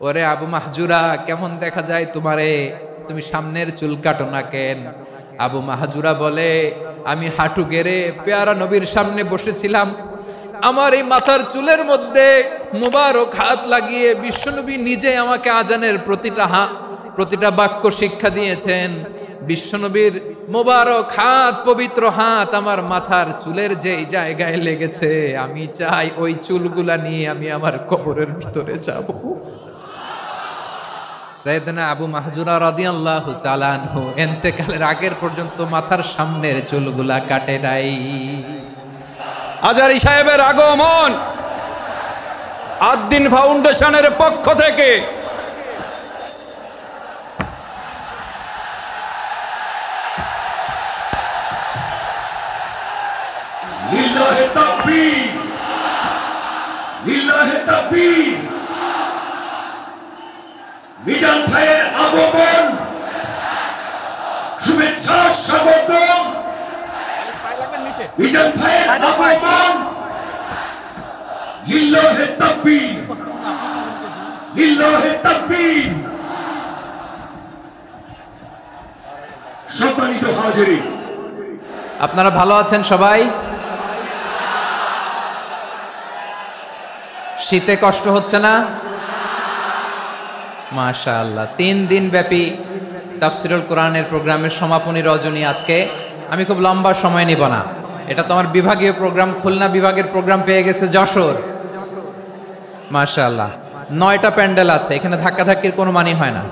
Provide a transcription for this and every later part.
ওরে আবু মাহজুরা, কেমন দেখা যায় তোমারে, তুমি সামনের চুল কাটো না কেন? আবু মাহজুরা বলে, আমি হাঁটু গেড়ে পেয়ারা নবীর সামনে বসেছিলাম, আমার এই মাথার চুলের মধ্যে মুবারক হাত লাগিয়ে বিশ্বনবী নিজে আমাকে আজানের প্রতিটা বাক্য শিক্ষা দিয়েছেন। বিশ্বনবীর মোবারক হাত, পবিত্র হাত আমার মাথার চুলের যেই জায়গায় লেগেছে, আমি চাই ওই চুলগুলা নিয়ে আমি আমার কবরের ভিতরে যাব। সাইয়েদনা আবু মাহজুরা রাদিয়াল্লাহু তাআলা আনহু ইন্তেকালের আগের পর্যন্ত মাথার সামনের চুলগুলা কাটে নাই। আজারি সাহেবের আগমন আদ্দিন ফাউন্ডেশনের পক্ষ থেকে লিল্লাহে তাকবীর, লিল্লাহে তাকবীর। মিজান ভাইয়ের আগমন, শুভেচ্ছা স্বাগতম। মিজান ভাইয়ের আগমন, লিল্লাহে তাকবীর, লিল্লাহে তাকবীর। সম্মানিত হাজিরিন, আপনারা ভালো আছেন সবাই? শীতে কষ্ট হচ্ছে না? মাশাআল্লাহ। 3 দিন ব্যাপী তাফসীরুল কোরআনের প্রোগ্রামের সমাপনী রজনী আজকে। আমি খুব লম্বা সময় নিব না, এটা তো আমার বিভাগীয় প্রোগ্রাম, খুলনা বিভাগের প্রোগ্রাম পেয়ে গেছে যশোর। মাশাআল্লাহ, 9টা প্যান্ডেল আছে, এখানে ধাক্কাধাক্কির কোনো মানি হয় না।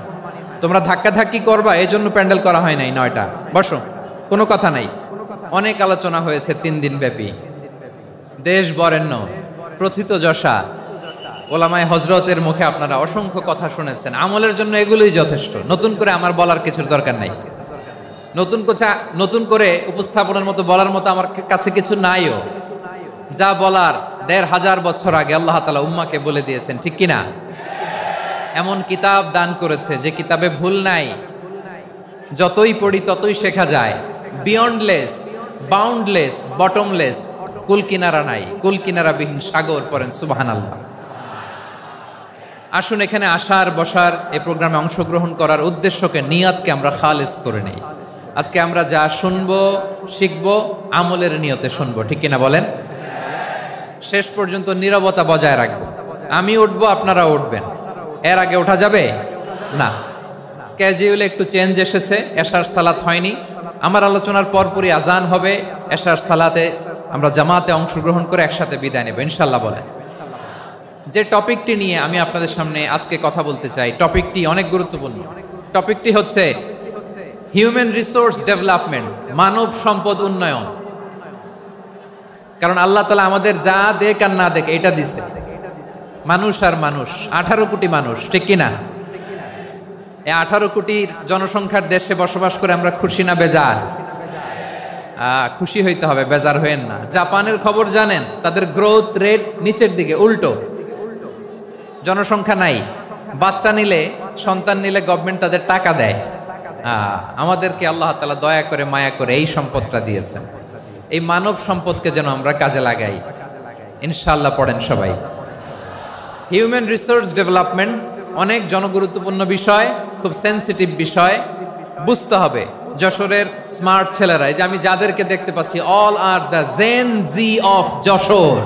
তোমরা ধাক্কাধাক্কি করবা, এই জন্য প্যান্ডেল করা হয় নাই 9টা। বসো, কোনো কথা নাই। অনেক আলোচনা হয়েছে 3 দিন ব্যাপী। দেশ বরেণ্য প্রথিতযশা ওলামায়ে হযরতের মুখে আপনারা অসংখ্য কথা শুনেছেন। আমলের জন্য এগুলোই যথেষ্ট, নতুন করে আমার বলার কিছুর দরকার নাই। নতুন করে উপস্থাপনের মতো বলার মতো আমার কাছে কিছু নাইও। যা বলার 1500 বছর আগে আল্লাহ তাআলা উম্মাকে বলে দিয়েছেন, ঠিক কিনা? এমন কিতাব দান করেছে যে কিতাবে ভুল নাই, যতই পড়ি ততই শেখা যায়। বিয়ন্ডলেস, বাউন্ডলেস, বটমলেস, কুল কিনারা নাই, কুল কিনারা বিহীন সাগর। পড়েন সুবহানাল্লাহ। আসুন এখানে আসার বসার এই প্রোগ্রামে অংশগ্রহণ করার উদ্দেশ্যকে, নিয়াতকে আমরা খালেস করে নেই। আজকে আমরা যা শুনবো শিখবো আমলের নিয়তে শুনবো, ঠিক কিনা বলেন? শেষ পর্যন্ত নীরবতা বজায় রাখবো। আমি উঠবো, আপনারা উঠবেন। এর আগে ওঠা যাবে না। স্কেডিউলে একটু চেঞ্জ এসেছে, এশার সালাত হয়নি। আমার আলোচনার পরপরই আজান হবে, এশার সালাতে আমরা জামাতে অংশগ্রহণ করে একসাথে বিদায় নেব ইনশাল্লাহ। বলেন, যে টপিকটি নিয়ে আমি আপনাদের সামনে আজকে কথা বলতে চাই, টপিকটি অনেক গুরুত্বপূর্ণ। টপিকটি হচ্ছে হিউম্যান রিসোর্স ডেভেলপমেন্ট, মানব সম্পদ উন্নয়ন। কারণ আল্লাহ তাআলা আমাদের যা দেখ আর না দেখ এটা দিছে। মানুষ আর মানুষ, 18 কোটি মানুষ, ঠিক কিনা? এই 18 কোটির জনসংখ্যার দেশে বসবাস করে আমরা খুশি না বেজার? খুশি হইতে হবে, বেজার হইেন না। জাপানের খবর জানেন? তাদের গ্রোথ রেট নিচের দিকে, উল্টো। জনসংখ্যা নাই, বাচ্চা নিলে, সন্তান নিলে গভর্নমেন্ট তাদের টাকা দেয়। আমাদেরকে আল্লাহ তাআলা দয়া করে মায়া করে এই সম্পদটা দিয়েছেন। এই মানব সম্পদকে যেন আমরা কাজে লাগাই ইনশাআল্লাহ। পড়েন সবাই। হিউম্যান রিসোর্স ডেভেলপমেন্ট অনেক জনগুরুত্বপূর্ণ বিষয়, খুব সেন্সিটিভ বিষয়, বুঝতে হবে। যশোরের স্মার্ট ছেলেরা, এই যে আমি যাদেরকে দেখতে পাচ্ছি, all are the Gen Z of Jessore.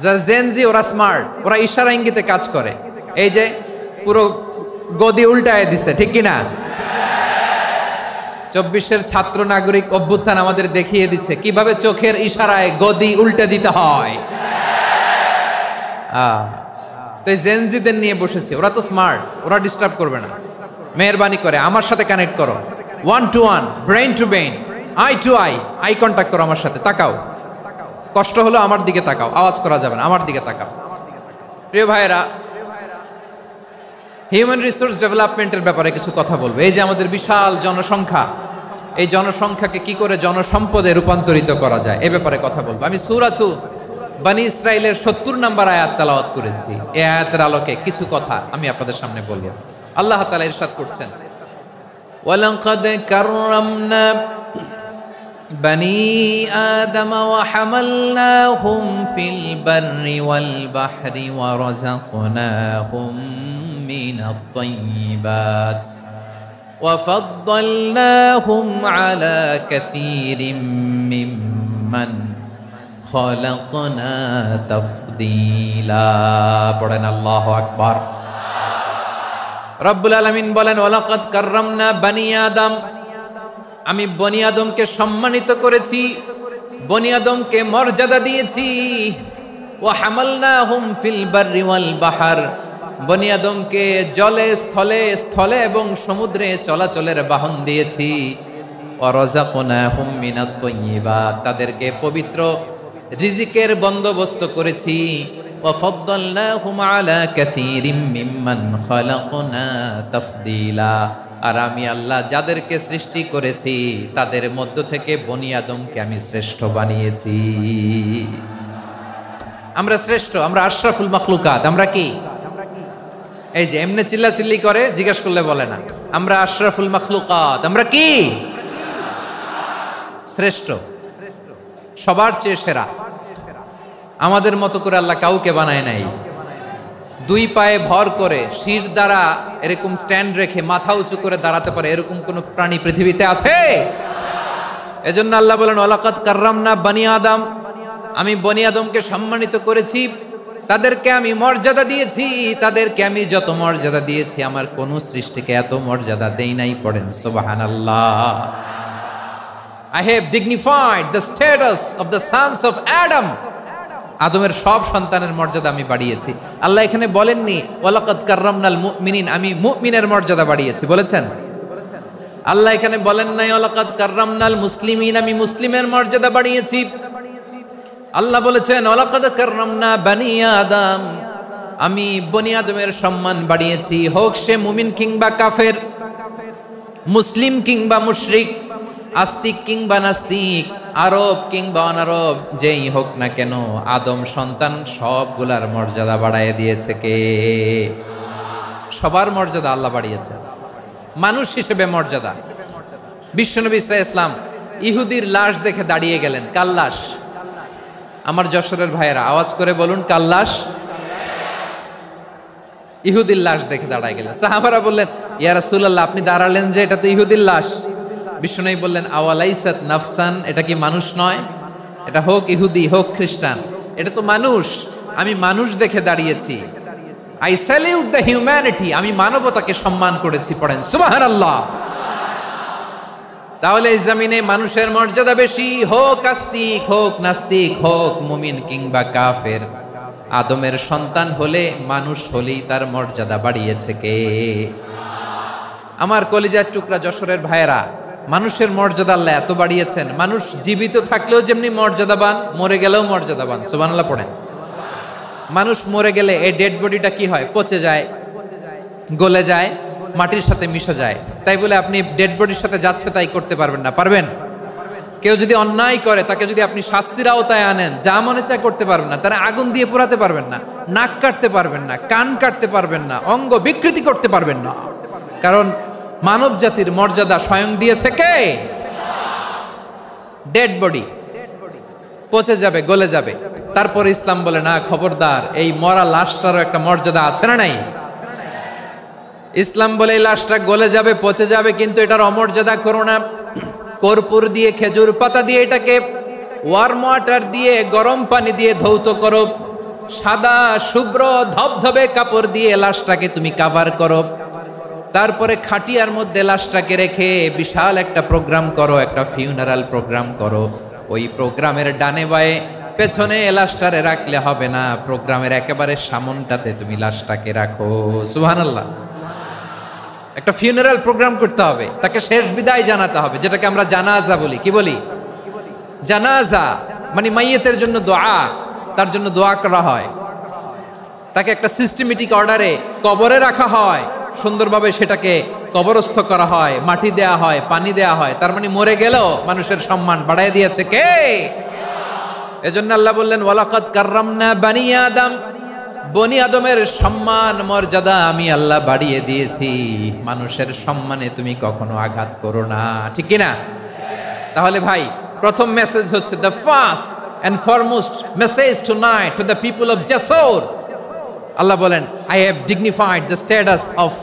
যারা জেন জি, ওরা স্মার্ট, ওরা ইশারা ইঙ্গিতে কাজ করে। এই যে পুরো গদি উল্টায় দিছে, ঠিক কিনা? 24-এর ছাত্র নাগরিক অভ্যুত্থান আমাদের দেখিয়ে দিচ্ছে কিভাবে চোখের ইশারায় গদি উল্টে দিতে হয়। তো এই জেনজিদের নিয়ে বসেছি, ওরা তো স্মার্ট, ওরা ডিস্টার্ব করবে না। মেহরবানি করে আমার সাথে কানেক্ট করো, 1 to 1, brain to brain, eye to eye, eye contact করো আমার সাথে। তাকাও, কষ্ট হলো আমার দিকে তাকাও, আওয়াজ করা যাবে না, আমার দিকে তাকাও। প্রিয় ভাইয়েরা, হিউম্যান রিসোর্স ডেভেলপমেন্টের ব্যাপারে কিছু কথা বলবো। এই যে আমাদের বিশাল জনসংখ্যা, এই জনসংখ্যাকে কি করে জনসম্পদে রূপান্তরিত করা যায় এ ব্যাপারে কথা বলবো। আমি সূরাতু বনী ইসরাইলের 70 নম্বর আয়াত তেলাওয়াত করেছি। এই আয়াতের আলোকে কিছু কথা আমি আপনাদের সামনে বলবো। আল্লাহ তাআলা ইরশাদ করছেন, ওয়ালাকাদ কাররামনা بني آدم وحملناهم في البر والبحر ورزقناهم من الطيبات وفضلناهم على كثير ممن خلقنا تفضيلا পড়েন আল্লাহু আকবার। রব্বুল আলামিন বলেন ওয়ালাকাদ কাররামনা বানি আদম, আমি বনি আদমকে সম্মানিত করেছি, বনি আদমকে মর্যাদা দিয়েছি। ওয়া হামালনাহুম ফিল বাররি ওয়াল বাহর, বনি আদমকে জলে স্থলে স্থলে এবং সমুদ্রে চলাচলের বাহন দিয়েছি। ওয়া রাযাকনাহুম মিনাত তাইয়্যিবাত, তাদেরকে পবিত্র রিজিকের বন্দোবস্ত করেছি। ওয়া ফাদ্দালনাহুম আলা কাসীরিম মিম্মান খালাকনা তাফদীলা, আর আমি আল্লাহ যাদেরকে সৃষ্টি করেছি তাদের মধ্য থেকে বনি আদমকে আমি শ্রেষ্ঠ বানিয়েছি। আমরা শ্রেষ্ঠ, আমরা আশরাফুল মাখলুকাত। আমরা কি? এই যে এমনি চিল্লাচিল্লি করে, জিজ্ঞাসা করলে বলে না। আমরা আশরাফুল মাখলুকাত। আমরা কি? শ্রেষ্ঠ, সবার চেয়ে সেরা। আমাদের মতো করে আল্লাহ কাউকে বানায় নাই। দুই পায়ে ভর করে শির দ্বারা এরকম স্ট্যান্ড রেখে মাথা উঁচু করে দাঁড়াতে পারে এরকম কোন প্রাণী পৃথিবীতে আছে? এজন্য আল্লাহ বলেন ওয়ালাকাদ কাররামনা বানি আদম, আমি বনি আদমকে সম্মানিত করেছি, তাদেরকে আমি মর্যাদা দিয়েছি। তাদেরকে আমি যত মর্যাদা দিয়েছি আমার কোন সৃষ্টিকে এত মর্যাদা দেই নাই। পড়েন সুবহানাল্লাহ। I have dignified the status of the sons of Adam, আদমের সব সন্তানের মর্যাদা আমি বাড়িয়েছি। আল্লাহ এখানে বলেননি ওয়ালাকাদ কাররামনাল মুমিনিন, আমি মুমিনের মর্যাদা বাড়িয়েছি, বলেছেন? আল্লাহ এখানে বলেন নাই ওয়ালাকাদ কাররামনাল মুসলিমিন, আমি মুসলিমের মর্যাদা বাড়িয়েছি। আল্লাহ বলেছেন ওয়ালাকাদ কাররামনা বানি আদম, আমি বনি আদমের সম্মান বাড়িয়েছি। হোক সে মুমিন কিংবা কাফের, মুসলিম কিংবা মুশরিক, আস্তিক কিংবা নাস্তিক, আরব কিংবা অনারব, যেই হোক না কেন আদম সন্তান সবগুলার মর্যাদা বাড়ায় দিয়েছে কে? সবার মর্যাদা আল্লাহ বাড়িয়েছে। মানুষ হিসেবে মর্যাদা। বিশ্বনবী সাল্লাল্লাহু আলাইহি ওয়াসাল্লাম ইহুদির লাশ দেখে দাঁড়িয়ে গেলেন। কার লাশ? আমার যশোরের ভাইয়েরা আওয়াজ করে বলুন, কার লাশ? ইহুদির লাশ দেখে দাঁড়ায় গেলেন। সাহাবারা বললেন ইয়া রাসূলুল্লাহ, আপনি দাঁড়ালেন যে, এটা তো ইহুদির লাশ। বিষ্ণু বললেন আওয়ালাইসাত নাফসান, এটা কি মানুষ নয়? এটা হোক ইহুদি হোক খ্রিস্টান, এটা তো মানুষ। আমি মানুষ দেখে দাঁড়িয়েছি। আই স্যালিউট দ্য হিউম্যানিটি, আমি মানবতাকে সম্মান করেছি। পড়েন সুবহানাল্লাহ। তাহলে এই জমিনে মানুষের মর্যাদা বেশি, হোক আস্তিক হোক নাস্তিক, হোক মুমিন কিংবা কাফের। আদমের সন্তান হলে, মানুষ হলেই তার মর্যাদা বাড়িয়েছে কে? আমার কলিজার টুকরা যশোরের ভাইয়েরা, মানুষের মর্যাদা আল্লাহ এত বাড়িয়েছেন। মানুষ জীবিত থাকলেও যেমনি মর্যাদাবান, মরে গেলেও মর্যাদাবান। সুবহানাল্লাহ পড়েন। মানুষ মরে গেলে এই ডেড বডিটা কি হয়? পচে যায়, গলে যায়, মাটির সাথে মিশে যায়। তাই বলে আপনি ডেড বডির সাথে যাচ্ছে তাই করতে পারবেন না। পারবেন? কেউ যদি অন্যায় করে তাকে যদি আপনি শাস্তির আওতায় আনেন, যা মনে চায় করতে পারবেন না। তারা আগুন দিয়ে পোড়াতে পারবেন না, নাক কাটতে পারবেন না, কান কাটতে পারবেন না, অঙ্গ বিকৃতি করতে পারবেন না। কারণ মানব জাতির মর্যাদা স্বয়ং দিয়েছে কে? ডেড বডি পচে যাবে, গলে যাবে। তারপর ইসলাম বলে না, খবরদার, এই মরা লাশটারও একটা মর্যাদা আছে না নাই? ইসলাম বলে এই লাশটা গলে যাবে, পচে যাবে, কিন্তু এটার অমর্যাদা করো না। কর্পূর দিয়ে, খেজুর পাতা দিয়ে, এটাকে ওয়ার্ম ওয়াটার দিয়ে, গরম পানি দিয়ে ধৌত করো। সাদা শুভ্র ধবধবে কাপড় দিয়ে লাশটাকে তুমি কাভার করো। তারপরে খাটিয়ার মধ্যে লাশটাকে রেখে বিশাল একটা প্রোগ্রাম করো, একটা ফিউনারাল প্রোগ্রাম করো। ওই প্রোগ্রামের ডানে বায়ে পেছনে লাশটারে রাখলে হবে না, প্রোগ্রামের একেবারে সামনটাতে তুমি লাশটাকে রাখো। সুবহানাল্লাহ। একটা ফিউনারাল প্রোগ্রাম করতে হবে, তাকে শেষ বিদায় জানাতে হবে, যেটাকে আমরা জানাজা বলি। কি বলি? জানাজা মানে মাইয়েতের জন্য দোয়া, তার জন্য দোয়া করা হয়। তাকে একটা সিস্টেমেটিক অর্ডারে কবরে রাখা হয়, সুন্দরভাবে সেটাকে কবরস্থ করা হয়, মাটি দেয়া হয়, পানি দেয়া হয়। তার মানে মরে গেলেও মানুষের সম্মান বাড়ায় দিয়েছে কে? এজন্য আল্লাহ বললেন ওয়ালাকাদ কাররামনা বানি আদম, বনি আদমের সম্মান মর্যাদা আমি আল্লাহ বাড়িয়ে দিয়েছি। মানুষের সম্মানে তুমি কখনো আঘাত করো না, ঠিক কি না? তাহলে ভাই, প্রথম মেসেজ হচ্ছে the first and foremost message tonight to the people of জাসর। আল্লাহ বলেন, I have dignified the status of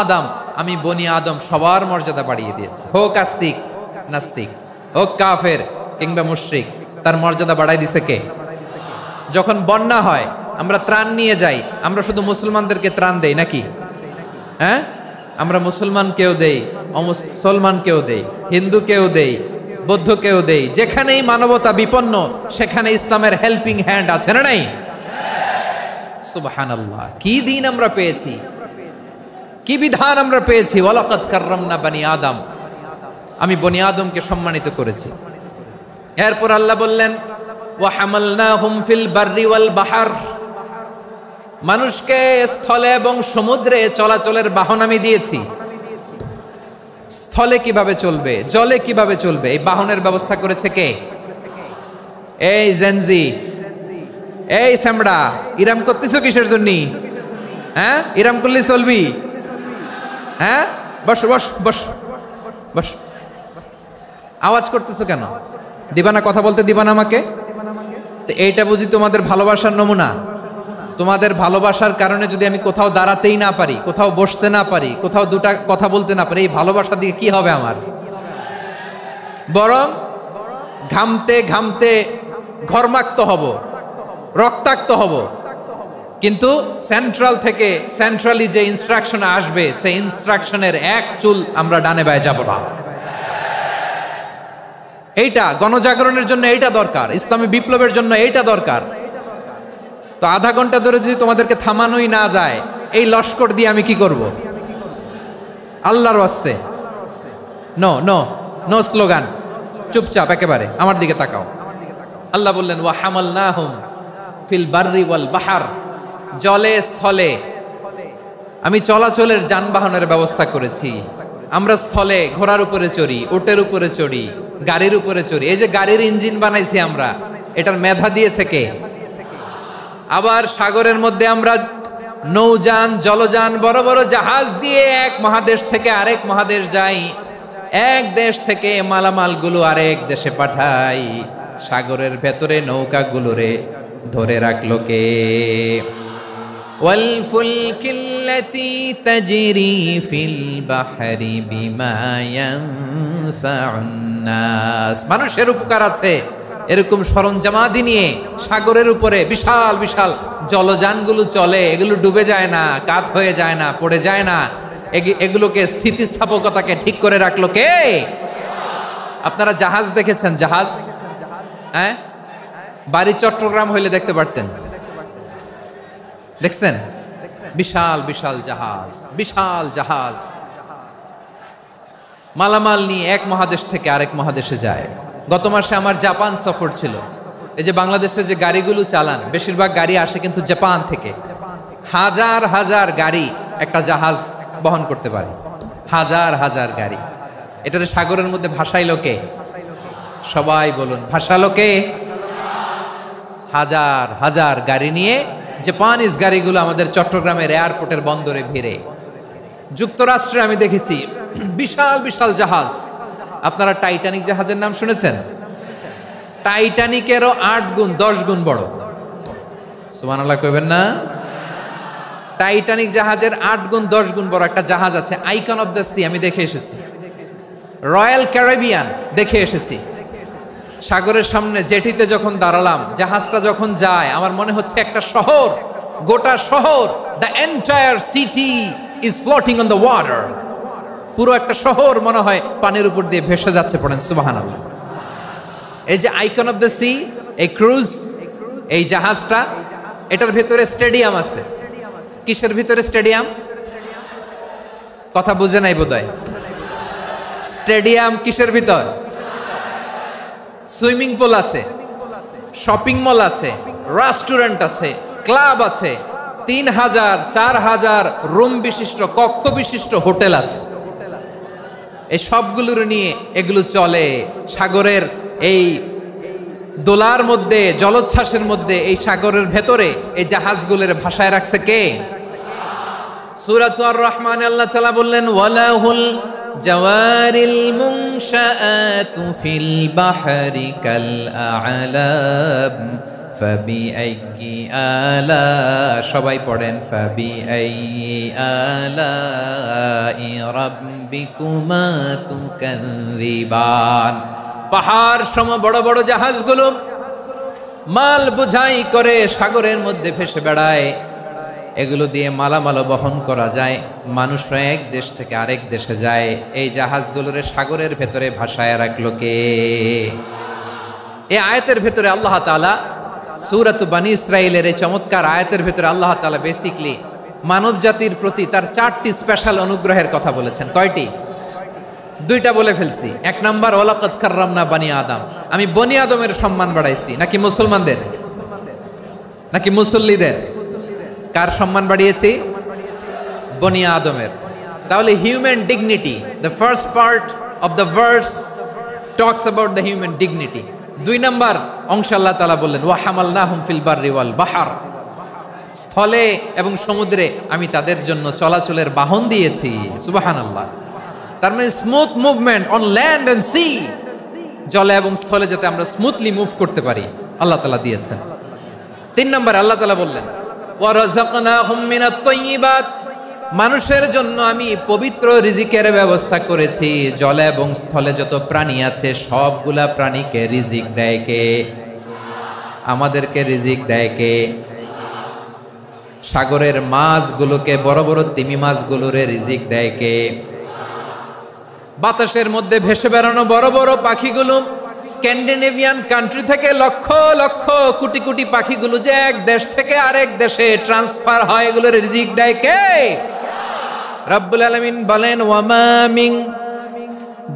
Adam. আমি বনি আদম সবার মর্যাদা বাড়িয়ে দিয়েছি, হোক আস্তিক নাস্তিক, হোক কাফের কিংবা মুশরিক, তার মর্যাদা বাড়াই দিছে কে? যখন বন্যা হয় আমরা ত্রাণ নিয়ে যাই, আমরা শুধু মুসলমানদেরকে ত্রাণ দেই নাকি? হ্যাঁ, আমরা মুসলমানকেও দেই, অমুসলমানকেও দেই, হিন্দুকেও দেই, বৌদ্ধকেও দেই। যেখানেই মানবতা বিপন্ন সেখানে ইসলামের হেল্পিং হ্যান্ড আছে না নাই? সুবহানাল্লাহ, কি দিন আমরা পেয়েছি, কি বিধান আমরা পেয়েছি। ওয়ালাকাদ কাররামনা বনি আদম, আমি বনি আদমকে সম্মানিত করেছি। এরপর আল্লাহ বললেন, ওয়া হামালনাহুম ফিল বাররি ওয়াল বাহর, মানুষকে স্থলে এবং সমুদ্রে চলাচলের বাহন আমি দিয়েছি। স্থলে কিভাবে চলবে, জলে কিভাবে চলবে, এই বাহনের ব্যবস্থা করেছে কে? এই জেনজি, এই স্যামড়া, ইরাম করতেছো কিসের জন্য? হ্যাঁ, ইরাম করলে চলবি? হ্যাঁ, বস বস বস বস, আওয়াজ করতেছো কেন? দিবা না, কথা বলতে দিবা না আমাকে? তো এইটা বুঝি তোমাদের ভালোবাসার নমুনা? তোমাদের ভালোবাসার কারণে যদি আমি কোথাও দাঁড়াতেই না পারি, কোথাও বসতে না পারি, কোথাও দুটা কথা বলতে না পারি, এই ভালোবাসা দিয়ে কি হবে আমার? বরং ঘামতে ঘামতে ঘর্মাক্ত হব, রক্তাক্ত হব। কিন্তু সেন্ট্রাল থেকে, সেন্ট্রালি যে ইনস্ট্রাকশন আসবে, সেই ইনস্ট্রাকশনের এক চুল আমরা ডানে বায়ে যাব না। এইটা গণজাগরণের জন্য এইটা দরকার, ইসলামী বিপ্লবের জন্য এইটা দরকার। তো আধা ঘন্টা ধরে যদি তোমাদেরকে থামানোই না যায়, এই লস্কর দিয়ে আমি কি করব? আল্লাহর ওয়াস্তে নো নো নো স্লোগান, চুপচাপ একেবারে আমার দিকে তাকাও। আল্লাহ বললেন, ওয়া হামালনাহুম ফিল বাররি ওয়াল বাহর, জলে স্থলে আমি চলাচলের যানবাহনের ব্যবস্থা করেছি। আমরা স্থলে ঘোড়ার উপরে চড়ি, উটের উপরে চড়ি, গাড়ির উপরে চড়ি। এই যে গাড়ির ইঞ্জিন বানাইছি আমরা, এটার মেধা দিয়েছে কে? আবার সাগরের মধ্যে আমরা নৌযান, জলযান, বড় বড় জাহাজ দিয়ে এক মহাদেশ থেকে আরেক মহাদেশ যাই, এক দেশ থেকে মালামালগুলো আরেক দেশে পাঠাই। সাগরের ভেতরে নৌকাগুলোরে ধরে রাখলো কে? ওয়াল ফুলকিল্লাতী তাজরি ফিল বাহরি বিমা ইয়ানফাউন নাস, মানুষের উপকার আছে এরকম সরঞ্জামাদি নিয়ে সাগরের উপরে বিশাল বিশাল জলযানগুলো চলে। এগুলো ডুবে যায় না, কাত হয়ে যায় না, পড়ে যায় না। এগুলোকে স্থিতিস্থাপকতাকে ঠিক করে রাখলো কে? আপনারা জাহাজ দেখেছেন? জাহাজ, হ্যাঁ, বাড়ি চট্টগ্রাম হইলে দেখতে পারতেন। দেখছেন? বিশাল বিশাল জাহাজ, বিশাল জাহাজ মালামাল নিয়ে এক মহাদেশ থেকে আরেক মহাদেশে যায়। গত মাসে আমার জাপান সফর ছিল। এই যে বাংলাদেশে যে গাড়িগুলো চালান, বেশিরভাগ গাড়ি আসে কিন্তু জাপান থেকে। হাজার হাজার গাড়ি একটা জাহাজ বহন করতে পারে, হাজার হাজার গাড়ি। এটারে সাগরের মধ্যে ভাসাইলো কে? সবাই বলুন, ভাসালো কে? হাজার হাজার গাড়ি নিয়ে জাপানিজ গাড়িগুলো আমাদের চট্টগ্রামের এয়ারপোর্টের বন্দরে ভিড়ে। যুক্তরাষ্ট্রে আমি দেখেছি বিশাল বিশাল জাহাজ। আপনারা টাইটানিক জাহাজের নাম শুনেছেন? টাইটানিকেরও 8 গুণ 10 গুণ বড়। সুবহানাল্লাহ কইবেন না? টাইটানিক জাহাজের 8 গুণ 10 গুণ বড় একটা জাহাজ আছে, আইকন অফ দ্য সি, আমি দেখে এসেছি। রয়্যাল ক্যারিবিয়ান দেখে এসেছি। সাগরের সামনে জেটিতে যখন দাঁড়ালাম, জাহাজটা যখন যায়, আমার মনে হচ্ছে একটা শহর, গোটা শহর, the entire city is floating on the water. পুরো একটা শহর মনে হয় পানির উপর দিয়ে ভেসে যাচ্ছে। পড়েন সুবহানাল্লাহ। এই যে আইকন অফ দ্য সি, এই ক্রুজ, এই জাহাজটা, এটার ভিতরে স্টেডিয়াম আছে। কিসের ভিতরে স্টেডিয়াম? কথা বুঝে নাই বোধহয়। স্টেডিয়াম কিসের ভিতর? সুইমিং পুল আছে, শপিং মল আছে, রেস্টুরেন্ট আছে, ক্লাব আছে, 3000 4000 রুম বিশিষ্ট, কক্ষ বিশিষ্ট হোটেল আছে। এই সবগুলোর নিয়ে এগুলো চলে সাগরের এই দোলার মধ্যে, জলোচ্ছ্বাসের মধ্যে, এই সাগরের ভেতরে এই জাহাজগুলোর ভাষায় রাখছে কে? সূরা আর রহমানে আল্লাহ তাআলা বললেন, ওয়ালাহুল জাওয়ারিল মুনশাআতু ফিল বাহরি কাল আ'লাম ফাবিআইয়ি আলা, সবাই পড়েন ফাবিআইয়ি আলাই রাব্বিকুমা তুকাযযিবান। পাহাড় সম বড় বড় জাহাজগুলো মাল বোঝাই করে সাগরের মধ্যে ভেসে বেড়ায়, এগুলো দিয়ে মালামাল বহন করা যায়। মানুষরা এক দেশ থেকে আরেক দেশে যায়, এই জাহাজগুলোরে সাগরের ভেতরে ভাসায় রাখলো কে? এই আয়াতের ভেতরে আল্লাহ তাআলা সূরাত বানী ইসরাঈলের এই চমৎকার আয়াতের ভেতরে আল্লাহ তাআলা বেসিকলি মানব জাতির প্রতি তার 4টি স্পেশাল অনুগ্রহের কথা বলেছেন। কয়টি? 2টা বলে ফেলছি। 1 নাম্বার ওয়ালাকাদ কাররামনা বানি আদম, আমি বনি আদমের সম্মান বাড়াইছি। নাকি মুসলমানদের? নাকি মুসল্লিদের? কার সম্মান বাড়িয়েছি? বনি আদমের। তাহলে human dignity, the first part of the verse talks about the human dignity. 2 number অংশ আল্লাহ তাআলা বললেন ওয়া হামালনাহুম ফিল বাররি ওয়াল বাহর, স্থলে এবং সমুদ্রে আমি তাদের জন্য চলাচলের বাহন দিয়েছি। সুবহানাল্লাহ। তার মানে smooth movement on land and sea, জলে এবং স্থলে যাতে আমরা স্মুথলি মুভ করতে পারি আল্লাহ তাআলা দিয়েছেন। 3 নাম্বার আল্লাহ তাআলা বললেন ওয়া রাযাকনাহুম মিনাত তাইয়্যিবাত, মানুষের জন্য আমি পবিত্র রিজিকের ব্যবস্থা করেছি। জলে এবং স্থলে যত প্রাণী আছে সবগুলা প্রাণীকে রিজিক দেয় কে? আমাদেরকে রিজিক দেয় কে? সাগরের মাছগুলোকে, বড় বড় তিমি মাছগুলোরে রিজিক দেয় কে? বাতাসের মধ্যে ভেসে বেড়ানো বড় বড় পাখিগুলো, স্ক্যান্ডিনেভিয়ান কান্ট্রি থেকে লক্ষ লক্ষ কোটি কোটি পাখিগুলো যে এক দেশ থেকে আরেক দেশে ট্রান্সফার হয়, এগুলোর রিজিক দেয় কে? রব্বুল আলামিন বলেন ওয়ামা মিন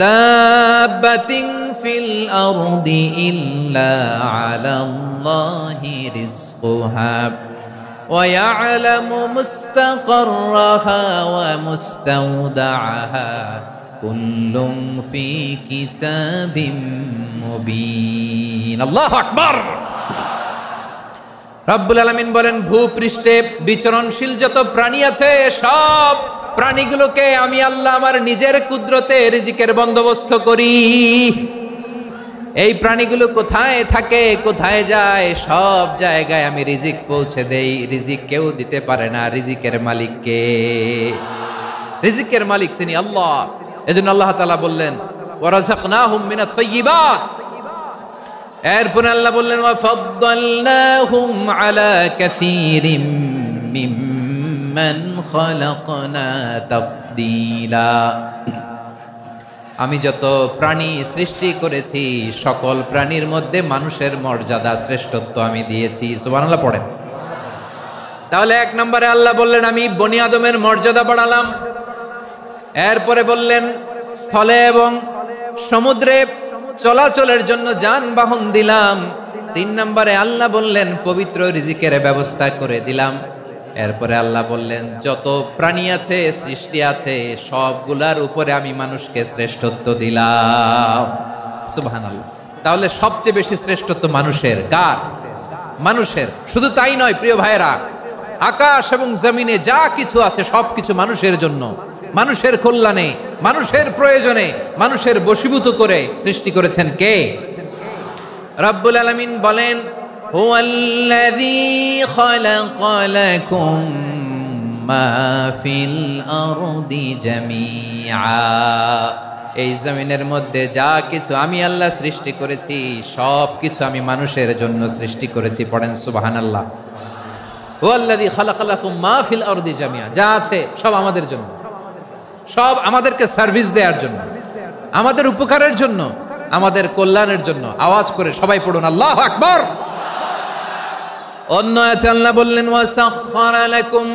দাব্বাতিন ফিল আরদি ইল্লা আলাল্লাহি রিজকুহা ওয়া ইয়ালামু মুস্তাকাররাহা ওয়া মুস্তাওদাআহা কুল্লুম ফি কিতাবিম মুবিন। আল্লাহু আকবার। রব্বুল আলামিন বলেন ভূপৃষ্ঠে বিচরণশীল যত প্রাণী আছে সব প্রাণীগুলোকে আমি আল্লাহ আমার নিজের কুদরতে রিজিকের বন্দোবস্ত করি। এই প্রাণীগুলো কোথায় থাকে, কোথায় যায়, সব জায়গায় আমি রিজিক পৌঁছে দেই। রিজিক কেউ দিতে পারে না, রিজিকের মালিক কে? রিজিকের মালিক তিনি আল্লাহ। এজন্য আল্লাহ তাআলা বললেন ওয়ারাযাকনাহুম মিনাত তাইয়্যিবাত। এরপর আল্লাহ বললেন ওয়া ফাদ্দালনাহুম আলা কাসীরিম মিম্মান খালাকনা তাফদীলা। আমি যত প্রাণী সৃষ্টি করেছি সকল প্রাণীর মধ্যে মানুষের মর্যাদা শ্রেষ্ঠত্ব আমি দিয়েছি। সুবহানাল্লাহ পড়েন। তাহলে 1 নম্বরে আল্লাহ বললেন আমি বনি আদমের মর্যাদা বাড়ালাম। এরপরে বললেন স্থলে এবং সমুদ্রে চলাচলের জন্য যানবাহন দিলাম। 3 নম্বরে আল্লাহ বললেন পবিত্র রিজিকের ব্যবস্থা করে দিলাম। এরপরে আল্লাহ বললেন যত প্রাণী আছে, সৃষ্টি আছে, সবগুলার উপরে আমি মানুষকে শ্রেষ্ঠত্ব দিলাম। সুবহানাল্লাহ। তাহলে সবচেয়ে বেশি শ্রেষ্ঠত্ব মানুষের। কার? মানুষের। শুধু তাই নয় প্রিয় ভাইয়েরা, আকাশ এবং জমিনে যা কিছু আছে সবকিছু মানুষের জন্য, মানুষের কল্যাণে, মানুষের প্রয়োজনে, মানুষের বশীভূত করে সৃষ্টি করেছেন কে? রব্বুল আলামিন বলেন হুয়াল্লাযী খালাকা লাকুম মা ফিল আরদি জামিআ। এই জমিনের মধ্যে যা কিছু আমি আল্লাহ সৃষ্টি করেছি সব কিছু আমি মানুষের জন্য সৃষ্টি করেছি। পড়েন সুবহানাল্লাহ। হুয়াল্লাযী খালাকা লাকুম মা ফিল আরদি জামিআ, যা আছে সব আমাদের জন্য, সব আমাদেরকে সার্ভিস দেওয়ার জন্য, আমাদের উপকারের জন্য, আমাদের কল্যাণের জন্য। আওয়াজ করে সবাই পড়ুন আল্লাহু আকবার। অন্য আয়াতে আল্লাহ বললেন ওয়াসাখখারা লাকুম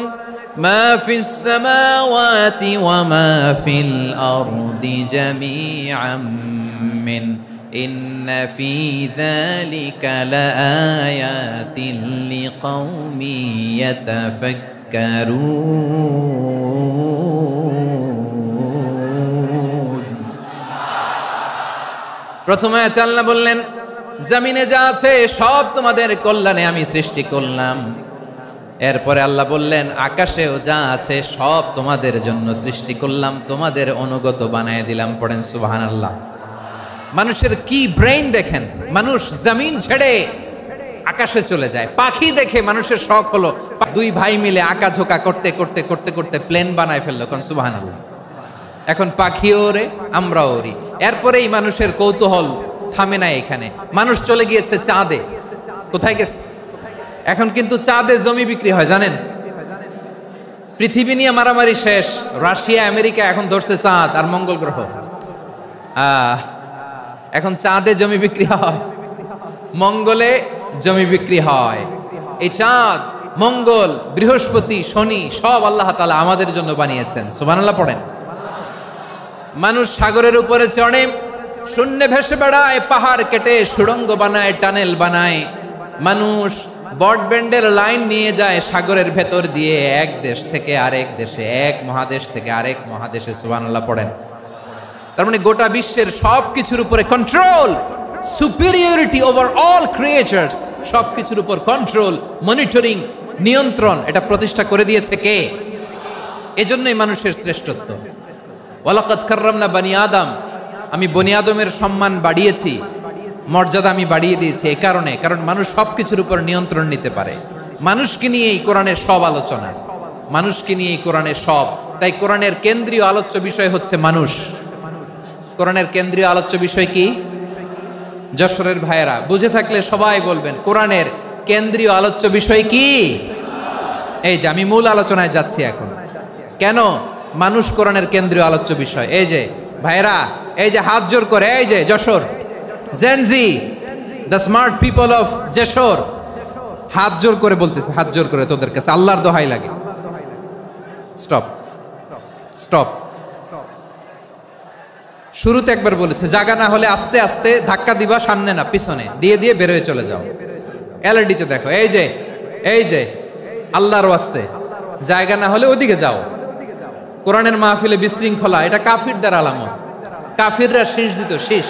মা ফিস সামাওয়াতি ওয়া মা ফিল আরদি জামিআম মিন ইন্না ফি যালিকা লাআয়াতিন লিকাউমি ইয়াতাফাক্কারুন। প্রথমে আয়াতে আল্লাহ বললেন জমিনে যা আছে সব তোমাদের কল্যাণে আমি সৃষ্টি করলাম। এরপরে আল্লাহ বললেন, আকাশেও যা আছে সব তোমাদের জন্য সৃষ্টি করলাম, তোমাদের অনুগত বানায় দিলাম। পড়েন সুবহানাল্লাহ। মানুষের কি ব্রেইন দেখেন, মানুষ জমিন ছেড়ে আকাশে চলে যায়। পাখি দেখে মানুষের শখ হলো, দুই ভাই মিলে আঁকাঝোঁকা করতে করতে করতে করতে প্লেন বানায় ফেললো। কোন সুবহানাল্লাহ। এখন পাখিও ওরে, আমরাও ওরি। এরপরেই মানুষের কৌতূহল থামে না এখানে, মানুষ চলে গিয়েছে চাঁদে। কোথায় গেছে? এখন কিন্তু চাঁদে জমি বিক্রি হয় জানেন। পৃথিবী নিয়ে মারামারি শেষ, রাশিয়া আমেরিকা এখন ধরছে চাঁদ আর মঙ্গল গ্রহ। এখন চাঁদে জমি বিক্রি হয়, মঙ্গলে জমি বিক্রি হয়। এই চাঁদ, মঙ্গল, বৃহস্পতি, শনি সব আল্লাহ তাআলা আমাদের জন্য বানিয়েছেন। সুবহানাল্লাহ পড়েন। মানুষ সাগরের উপরে চড়ে, শূন্যে ভেসে বেড়ায়, পাহাড় কেটে সুড়ঙ্গ বানায়, টানেল বানায়। মানুষ ব্রডব্যান্ডের লাইন নিয়ে যায় সাগরের ভেতর দিয়ে, এক দেশ থেকে আরেক দেশে, এক মহাদেশ থেকে আরেক মহাদেশে। সুবহানাল্লাহ পড়েন। তার মানে গোটা বিশ্বের সব কিছুর উপরে control, superiority over all creatures, সব কিছুর উপর কন্ট্রোল, মনিটরিং, নিয়ন্ত্রণ, এটা প্রতিষ্ঠা করে দিয়েছে কে? এজন্যই মানুষের শ্রেষ্ঠত্ব। ওয়ালাকাদ কাররামনা বানি আদম, আমি বনি আদমের সম্মান বাড়িয়েছি, মর্যাদা আমি বাড়িয়ে দিয়েছি এই কারণে, কারণ মানুষ সব কিছুর উপর নিয়ন্ত্রণ নিতে পারে। মানুষকে নিয়েই কোরআনের সব আলোচনা, মানুষকে নিয়েই কোরআনের সব। তাই কোরআনের কেন্দ্রীয় আলোচ্য বিষয় হচ্ছে মানুষ। কোরআনের কেন্দ্রীয় আলোচ্য বিষয় কি? যশোরের ভাইয়েরা বুঝে থাকলে সবাই বলবেন, কোরআনের কেন্দ্রীয় আলোচ্য বিষয় কি? এই যে আমি মূল আলোচনায় যাচ্ছি এখন। কেন মানুষ কোরআনের কেন্দ্রীয় আলোচ্য বিষয়? এই যে ভাইয়েরা, এই যে হাত জোর করে, এই যে Jessore Gen Z, the smart people of Jessore, হাত জোর করে বলতেছে, হাত জোর করে তোদের কাছে আল্লাহর দোহাই লাগে, স্টপ স্টপ। শুরুতে একবার বলেছে, জায়গা না হলে আস্তে আস্তে ধাক্কা দিবা, সামনে না পিছনে, দিয়ে দিয়ে বেরোয় চলে যাও। এলইডিতে দেখো, এই যে এই যে আল্লাহর ওয়াস্তে জায়গা না হলে ওদিকে যাও। কোরআনের মাহফিলে বিশৃঙ্খলা, এটা কাফিরদের আলামত। কাফিররা শীষ দিত, শীষ।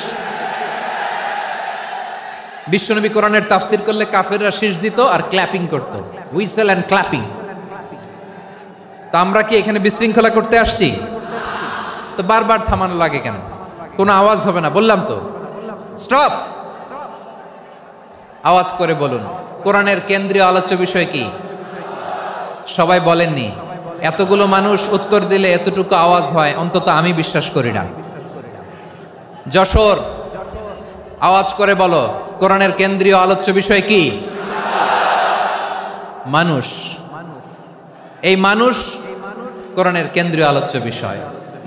বিশ্বনবী কোরআনের তাফসির করলে কাফিররা শীষ দিত আর ক্ল্যাপিং করত, হুইসেল এন্ড ক্ল্যাপিং। তা আমরা কি এখানে বিশৃঙ্খলা করতে আসছি? তো বারবার থামানো লাগে কেন? কোনো আওয়াজ হবে না, বললাম তো, স্টপ। আওয়াজ করে বলুন, কোরআনের কেন্দ্রীয় আলোচ্য বিষয় কি? সবাই বলেননি। এতগুলো মানুষ উত্তর দিলে এতটুকু আওয়াজ হয়, অন্তত আমি বিশ্বাস করি না। যশোর, আওয়াজ করে বলো, কোরআনের কেন্দ্রীয় আলোচ্য বিষয় কি? মানুষ। এই মানুষ কোরআনের কেন্দ্রীয় আলোচ্য বিষয়।